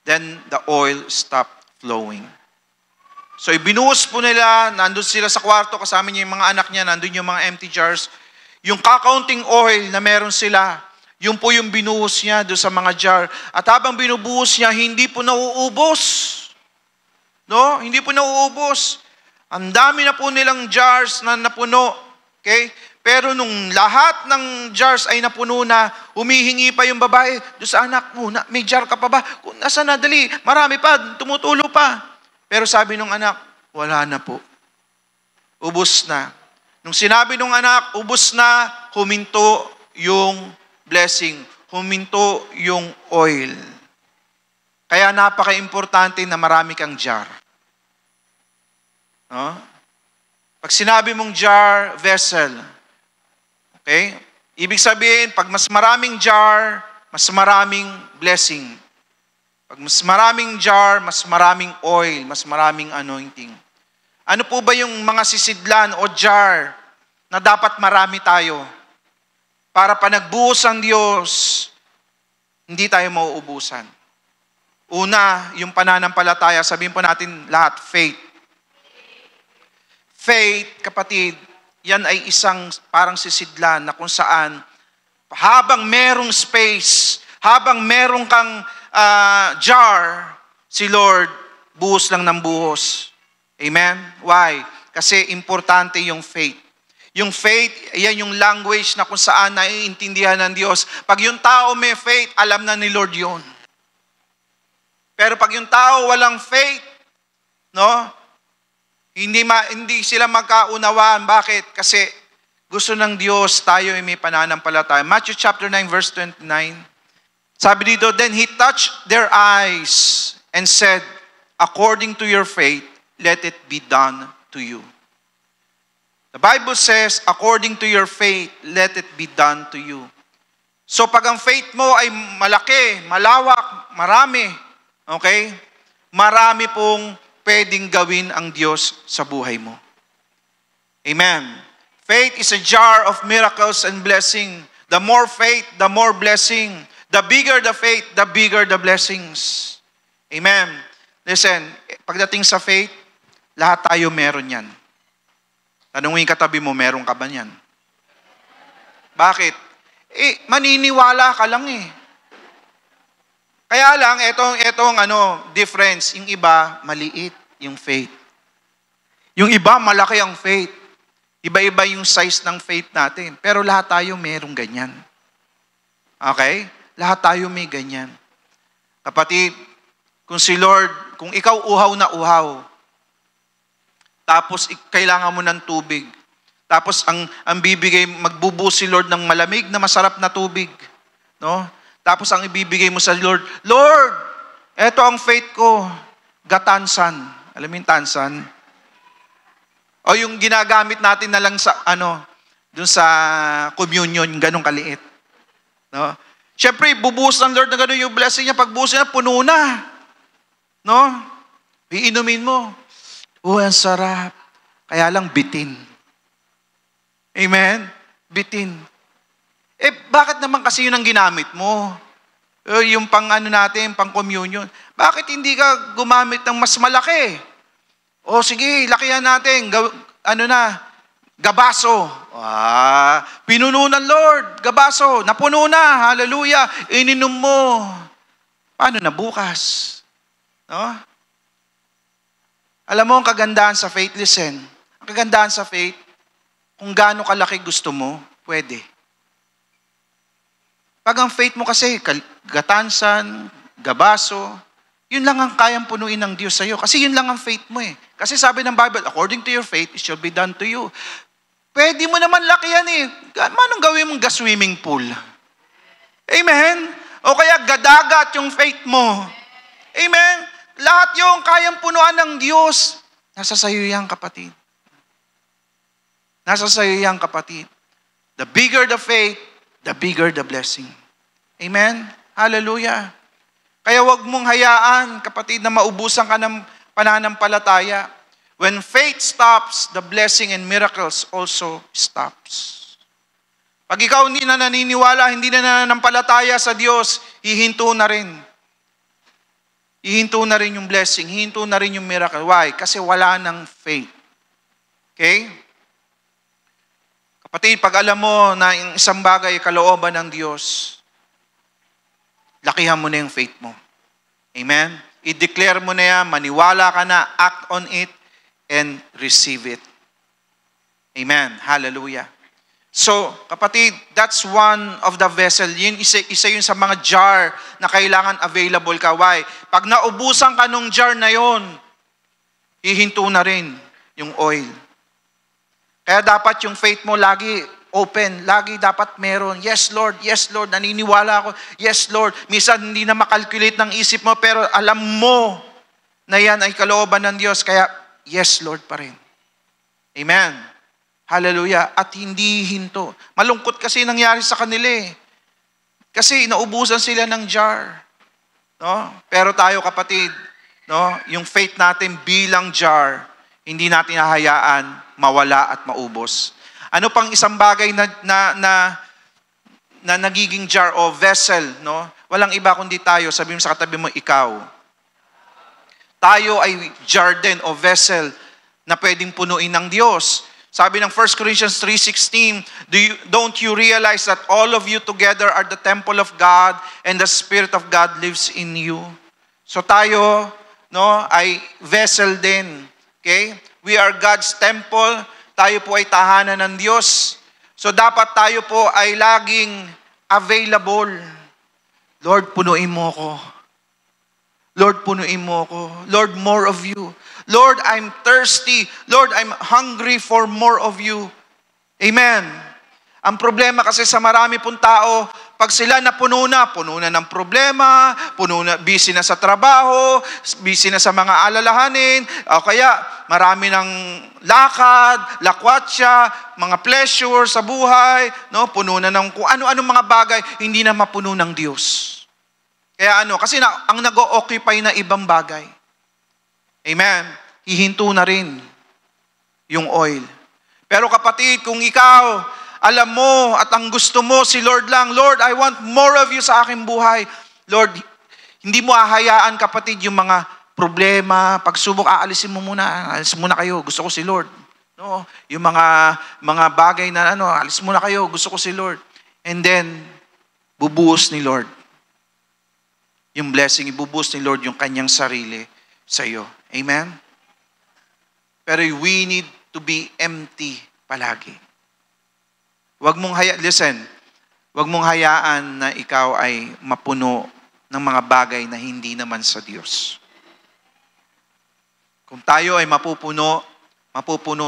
Then the oil stopped flowing. So ibinuhos po nila, nandun sila sa kwarto, kasama niya yung mga anak niya, nandun yung mga empty jars. Yung kakaunting oil na meron sila, yun po yung binuhos niya doon sa mga jar. At habang binubuhos niya, hindi po nauubos. No? Hindi po nauubos. Ang dami na po nilang jars na napuno. Okay? Pero nung lahat ng jars ay napuno na, humihingi pa yung babae, doon sa anak mo, may jar ka pa ba? Kung nasa na, dali, marami pa, tumutulo pa. Pero sabi nung anak, wala na po. Ubus na. Nung sinabi nung anak, ubus na, huminto yung blessing. Huminto yung oil. Kaya napaka-importante na marami kang jar. No? Pag sinabi mong jar, vessel. Okay? Ibig sabihin, pag mas maraming jar, mas maraming blessing. Pag mas maraming jar, mas maraming oil, mas maraming anointing. Ano po ba yung mga sisidlan o jar na dapat marami tayo. Para pa nagbuhos ang Diyos, hindi tayo mauubusan. Una, yung pananampalataya, sabihin po natin lahat, faith. Faith, kapatid, yan ay isang parang sisidlan na kung saan habang merong space, habang merong kang jar, si Lord, buhos lang ng buhos. Amen? Why? Kasi importante yung faith. Yung faith, yan yung language na kung saan naiintindihan ng Diyos. Pag yung tao may faith, alam na ni Lord yun. Pero pag yung tao walang faith, no? Hindi sila magkaunawaan. Bakit? Kasi gusto ng Diyos tayo ay may pananampalataya. Matthew chapter 9 verse 29. Sabi dito, then He touched their eyes and said, according to your faith, let it be done to you. The Bible says, according to your faith, let it be done to you. So pag ang faith mo ay malaki, malawak, marami, okay? Marami pong pwedeng gawin ang Diyos sa buhay mo. Amen. Faith is a jar of miracles and blessing. The more faith, the more blessing. The bigger the faith, the bigger the blessings. Amen. Listen, pagdating sa faith, lahat tayo meron yan. Tanungin katabi mo, meron ka ba yan? Bakit? Maniniwala ka lang eh. Kaya lang, etong difference. Yung iba, maliit yung faith. Yung iba, malaki ang faith. Iba-iba yung size ng faith natin. Pero lahat tayo merong ganyan. Okay? Lahat tayo may ganyan. Kapatid, kung si Lord, kung ikaw uhaw na uhaw, tapos kailangan mo ng tubig, tapos ang bibigay, magbubuhos si Lord ng malamig na masarap na tubig. No? Tapos ang ibibigay mo sa Lord, Lord, eto ang faith ko, gatansan. Alam mo yung tansan? O yung ginagamit natin na lang sa, dun sa communion, ganong kaliit. No? Siyempre, bubuhos ng Lord na gano'n yung blessing niya. Pag buhos niya, puno na. No? Iinumin mo. Ang sarap. Kaya lang, bitin. Amen? Bitin. Bakit naman kasi yun ang ginamit mo? Yung pang natin, pang communion. Bakit hindi ka gumamit ng mas malaki? Sige, lakihan natin. Gabaso. Pinuno ng Lord. Gabaso. Napuno na. Hallelujah. Ininom mo. Paano na bukas? No? Alam mo ang kagandahan sa faith? Listen. Ang kagandahan sa faith, kung gaano kalaki gusto mo, pwede. Pag ang faith mo kasi, gatansan, gabaso, yun lang ang kayang punuin ng Diyos sa'yo. Kasi yun lang ang faith mo eh. Kasi sabi ng Bible, according to your faith, it shall be done to you. Pwede mo naman lakihan eh. Manong gawin mong swimming pool? Amen? O kaya gadagat yung faith mo. Amen? Lahat yung kayang punuan ng Diyos. Nasa sayo yan, kapatid. Nasa sayo yan, kapatid. The bigger the faith, the bigger the blessing. Amen? Hallelujah. Kaya wag mong hayaan, kapatid, na maubusan ka ng pananampalataya. When faith stops, the blessing and miracles also stops. Pag ikaw hindi na naniniwala, hindi na nananampalataya sa Diyos, hihinto na rin. Hihinto na rin yung blessing, hihinto na rin yung miracle. Why? Kasi wala ng faith. Okay? Kapatid, pag alam mo na yung isang bagay kalooban ng Diyos, lakihan mo na yung faith mo. Amen? I-declare mo na yan, maniwala ka na, act on it, and receive it. Amen? Hallelujah. So, kapatid, that's one of the vessel. Yun, isa yun sa mga jar na kailangan available ka. Why? Pag naubusan ka nung jar na yon, hihinto na rin yung oil. Kaya dapat yung faith mo lagi open. Lagi dapat meron. Yes, Lord. Yes, Lord. Naniniwala ako. Yes, Lord. Minsan hindi na makalculate ng isip mo, pero alam mo na yan ay kalooban ng Diyos. Kaya, yes, Lord pa rin. Amen. Hallelujah. At hindi hinto. Malungkot kasi nangyari sa kanila eh. Kasi naubusan sila ng jar. No? Pero tayo, kapatid, no? Yung faith natin bilang jar, hindi natin hahayaan mawala at maubos. Ano pang isang bagay na nagiging jar o vessel, no? Walang iba kundi tayo. Sabi mo sa katabi mo, ikaw. Tayo ay jar din o vessel na pwedeng punuin ng Diyos. Sabi ng 1 Corinthians 3:16, don't you realize that all of you together are the temple of God and the Spirit of God lives in you? So tayo, no, ay vessel din. Okay? We are God's temple. Tayo po ay tahanan ng Diyos. So dapat tayo po ay laging available. Lord, punuin mo ako. Lord, punuin mo ako. Lord, more of you. Lord, I'm thirsty. Lord, I'm hungry for more of you. Amen. Ang problema kasi sa marami pong tao, pag sila puno na ng problema, busy na sa trabaho, busy na sa mga alalahanin, o kaya marami ng lakad, lakwatsa, mga pleasure sa buhay, no? Puno na ng kung ano-ano mga bagay, hindi na mapuno ng Diyos. Kaya kasi ang nag-o-occupy na ibang bagay. Amen. Hihinto na rin yung oil. Pero kapatid, kung ikaw, alam mo at ang gusto mo si Lord lang, Lord, I want more of you sa aking buhay. Lord, hindi mo ahayaan kapatid yung mga problema, pagsubok, aalisin mo muna. Alisin muna kayo, gusto ko si Lord. No? Yung mga bagay na alis muna kayo, gusto ko si Lord. And then, bubuhos ni Lord. Yung blessing, ibubuhos ni Lord yung kanyang sarili sa iyo. Amen? Pero we need to be empty palagi. Wag mong hayaan na ikaw ay mapuno ng mga bagay na hindi naman sa Diyos. Kung tayo ay mapupuno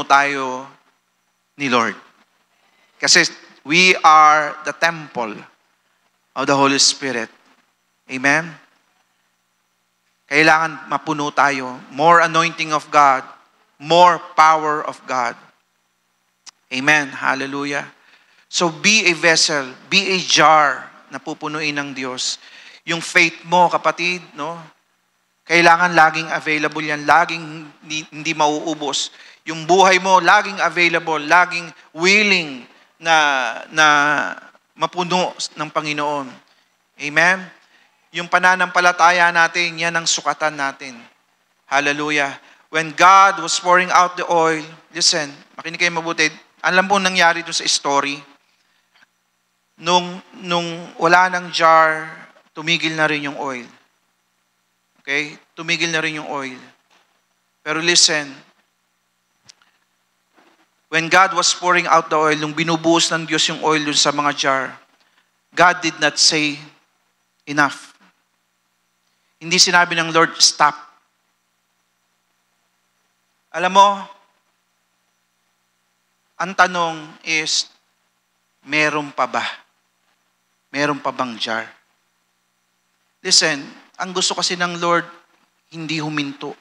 tayo ni Lord. Kasi we are the temple of the Holy Spirit. Amen? Kailangan mapuno tayo. More anointing of God. More power of God. Amen. Hallelujah. So be a vessel, be a jar na pupunuin ng Diyos. Yung faith mo, kapatid, no? Kailangan laging available yan, laging hindi mauubos. Yung buhay mo, laging available, laging willing na mapuno ng Panginoon. Amen? Yung pananampalataya natin, yan ang sukatan natin. Hallelujah. When God was pouring out the oil, listen, makinig kayo mabuti. Alam mo nangyari doon sa story? Nung wala ng jar, tumigil na rin yung oil. Okay? Tumigil na rin yung oil. Pero listen, when God was pouring out the oil, nung binubuhos ng Diyos yung oil dun sa mga jar, God did not say enough. Hindi sinabi ng Lord, stop. Alam mo, ang tanong is, meron pa ba? Meron pa bang jar? Listen, ang gusto kasi ng Lord, hindi huminto.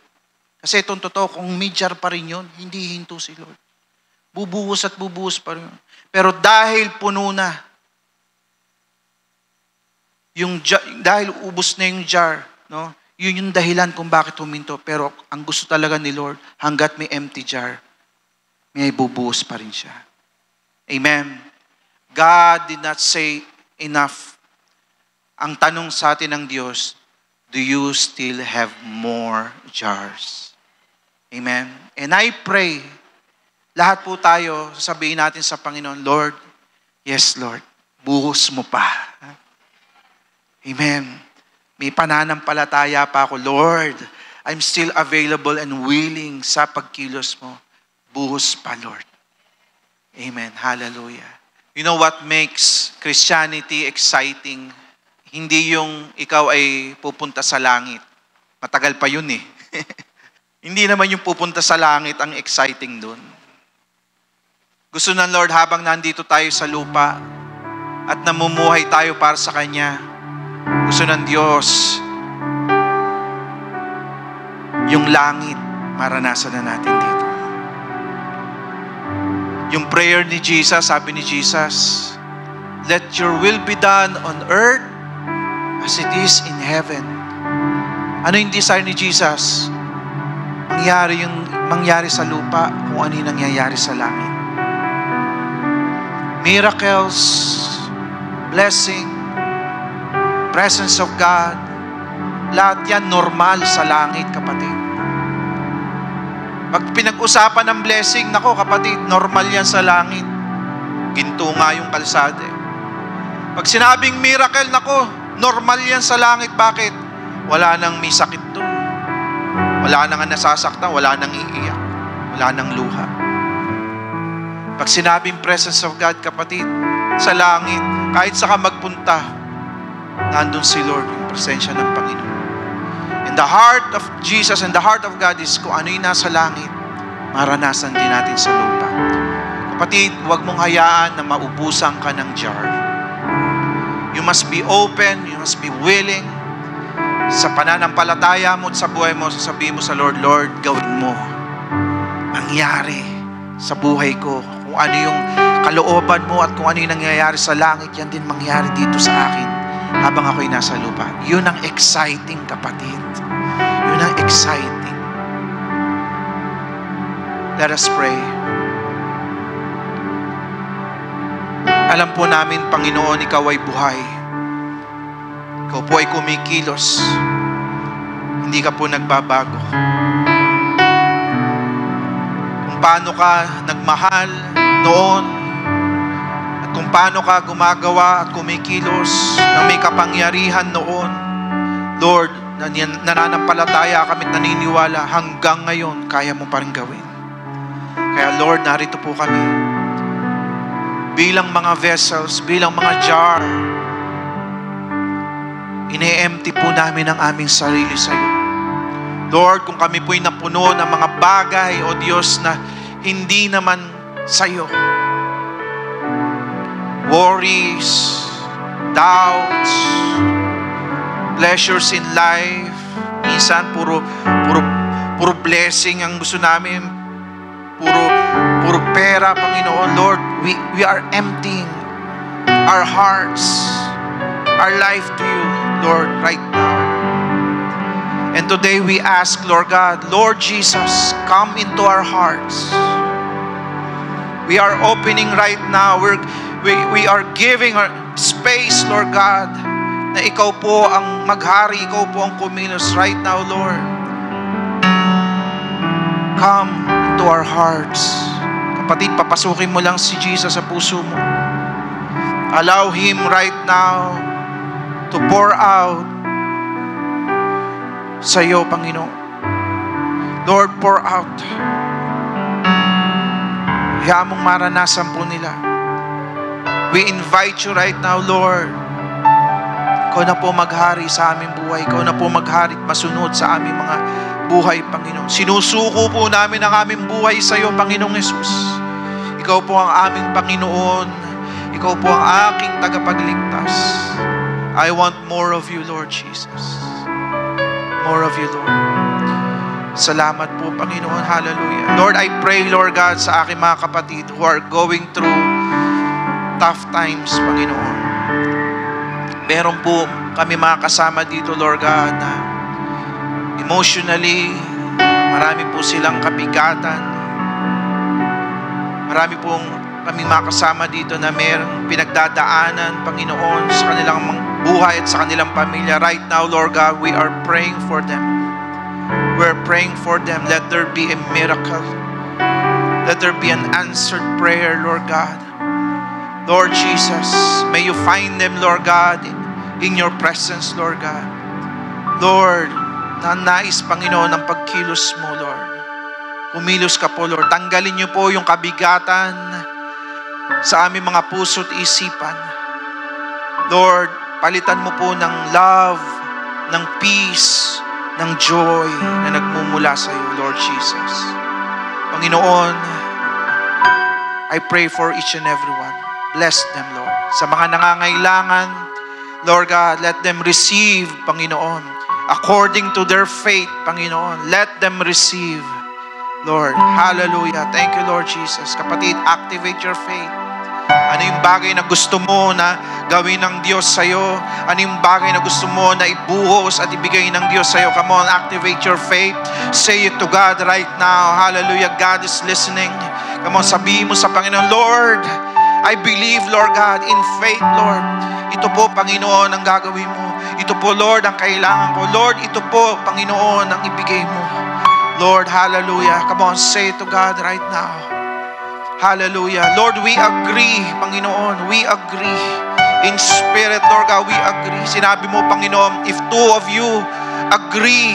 Kasi itong totoo, kung may jar pa rin yun, hindi hinto si Lord. Bubuhos at bubuhos pa rin. Pero dahil puno na, dahil ubos na yung jar, no? Yun yung dahilan kung bakit huminto. Pero ang gusto talaga ni Lord, hanggat may empty jar, may bubuhos pa rin siya. Amen. God did not say enough. Ang tanong sa atin ng Diyos, do you still have more jars? Amen. And I pray, lahat po tayo, sasabihin natin sa Panginoon, Lord, yes Lord, buhos mo pa. Amen. May pananampalataya pa ako, Lord, I'm still available and willing sa pagkilos mo. Buhos pa, Lord. Amen. Hallelujah. You know what makes Christianity exciting? Hindi yung ikaw ay pupunta sa langit. Matagal pa yun eh. Hindi naman yung pupunta sa langit ang exciting dun. Gusto ng Lord habang nandito tayo sa lupa at namumuhay tayo para sa Kanya, gusto ng Diyos yung langit maranasan na natin dito. Yung prayer ni Jesus, sabi ni Jesus, let your will be done on earth as it is in heaven. Ano yung desire ni Jesus? Mangyari sa lupa kung ano yung nangyayari sa langit. miracles, blessing, presence of God, lahat yan normal sa langit, kapatid. Pag pinag-usapan ng blessing, nako kapatid, normal yan sa langit. Ginto nga yung kalsada. Pag sinabing miracle, nako, normal yan sa langit. Bakit? Wala nang may sakit doon. Wala nang nasasaktan, wala nang iiyak, wala nang luha. Pag sinabing presence of God, kapatid, sa langit, kahit saan ka magpunta, nandun si Lord, yung presensya ng Panginoon. And the heart of Jesus and the heart of God is kung ano yung nasa langit, maranasan din natin sa lupa. Kapatid, huwag mong hayaan na maubusan ka ng jar. You must be open, you must be willing. Sa pananampalataya mo at sa buhay mo, sasabihin mo sa Lord, Lord, gawin mo. Mangyari sa buhay ko. Kung ano yung kalooban mo at kung ano yung nangyayari sa langit, yan din mangyari dito sa akin habang ako'y nasa lupa. Yun ang exciting, kapatid. Yun ang exciting. Let us pray. Alam po namin, Panginoon, Ikaw ay buhay. Ikaw po ay kumikilos. Hindi ka po nagbabago. Kung paano ka nagmahal noon, at kung paano ka gumagawa at kumikilos na may kapangyarihan noon, Lord, nananampalataya kami at naniniwala hanggang ngayon, kaya mo pa rin gawin. Kaya Lord, narito po kami bilang mga vessels, bilang mga jar. Ine-empty po namin ang aming sarili sa iyo. Lord, kung kami po'y napuno ng mga bagay, O Diyos, na hindi naman sa iyo. Worries, doubts, pleasures in life. Minsan, puro blessing ang gusto namin. Puro pera, Panginoon. Lord, we are emptying our hearts, our life to you, Lord, right now. And today we ask, Lord God, Lord Jesus, come into our hearts. We are opening right now. We are giving our space, Lord God, na Ikaw po ang maghari, Ikaw po ang kumilos right now, Lord. Come into our hearts. Kapatid, papasukin mo lang si Jesus sa puso mo. Allow Him right now to pour out sa iyo, Panginoon. Lord, pour out. Kaya mong maranasan po nila. We invite you right now, Lord. Ikaw na po maghari sa aming buhay. Ikaw na po maghari at masunod sa aming mga buhay, Panginoon. Sinusuko po namin ang aming buhay sa iyo, Panginoong Jesus. Ikaw po ang aming Panginoon. Ikaw po ang aking tagapagligtas. I want more of you, Lord Jesus. More of you, Lord. Salamat po, Panginoon. Hallelujah. Lord, I pray, Lord God, sa aking mga kapatid who are going through tough times, Panginoon. Meron po kami mga kasama dito, Lord God, na emotionally, marami po silang kabigatan. Marami pong kami mga kasama dito na mayroong pinagdadaanan, Panginoon, sa kanilang buhay at sa kanilang pamilya. Right now, Lord God, we are praying for them. We're praying for them. Let there be a miracle. Let there be an answered prayer, Lord God. Lord Jesus, may you find them, Lord God, in your presence, Lord God. Lord, nais, Panginoon, ang pagkilos mo, Lord. Kumilos ka po, Lord. Tanggalin niyo po yung kabigatan sa aming mga puso at isipan. Lord, palitan mo po ng love, ng peace, ng joy na nagmumula sa iyo, Lord Jesus. Panginoon, I pray for each and every one. Bless them, Lord. Sa mga nangangailangan, Lord God, let them receive, Panginoon, according to their faith, Panginoon. Let them receive, Lord. Hallelujah. Thank you, Lord Jesus. Kapatid, activate your faith. Ano yung bagay na gusto mo na gawin ng Diyos sa'yo? Ano yung bagay na gusto mo na ibuhos at ibigay ng Diyos sa'yo? Come on, activate your faith. Say it to God right now. Hallelujah. God is listening. Come on, sabihin mo sa Panginoon, Lord, I believe, Lord God, in faith, Lord. Ito po, Panginoon, ang gagawin mo. Ito po, Lord, ang kailangan ko. Lord, ito po, Panginoon, ang ibigay mo. Lord, hallelujah. Come on, say to God right now. Hallelujah. Lord, we agree, Panginoon. We agree. In spirit, Lord God, we agree. Sinabi mo, Panginoon, if two of you agree,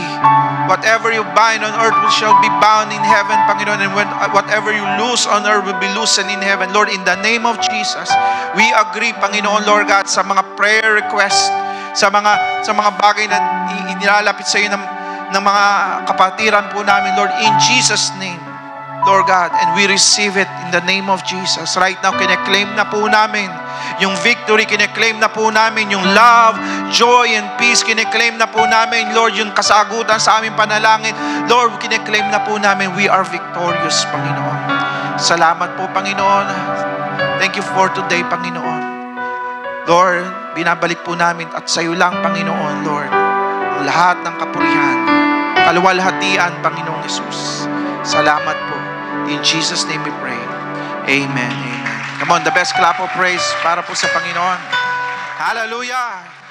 whatever you bind on earth shall be bound in heaven, Panginoon, and whatever you loose on earth will be loosened in heaven. Lord, in the name of Jesus, we agree, Panginoon, Lord God, sa mga prayer requests, sa mga bagay na inilalapit sa iyo ng mga kapatiran po namin, Lord, in Jesus' name, Lord God, and we receive it in the name of Jesus. Right now, kine-claim na po namin yung victory, kine-claim na po namin yung love, joy, and peace, kine-claim na po namin, Lord, yung kasagutan sa aming panalangin. Lord, kine-claim na po namin, we are victorious, Panginoon. Salamat po, Panginoon. Thank you for today, Panginoon. Lord, binabalik po namin at sa iyo lang, Panginoon, Lord, ang lahat ng kapurihan, kaluwalhatian, Panginoong Jesus. Salamat po. In Jesus' name we pray. Amen. Amen. Come on, the best clap of praise para po sa Panginoon. Hallelujah.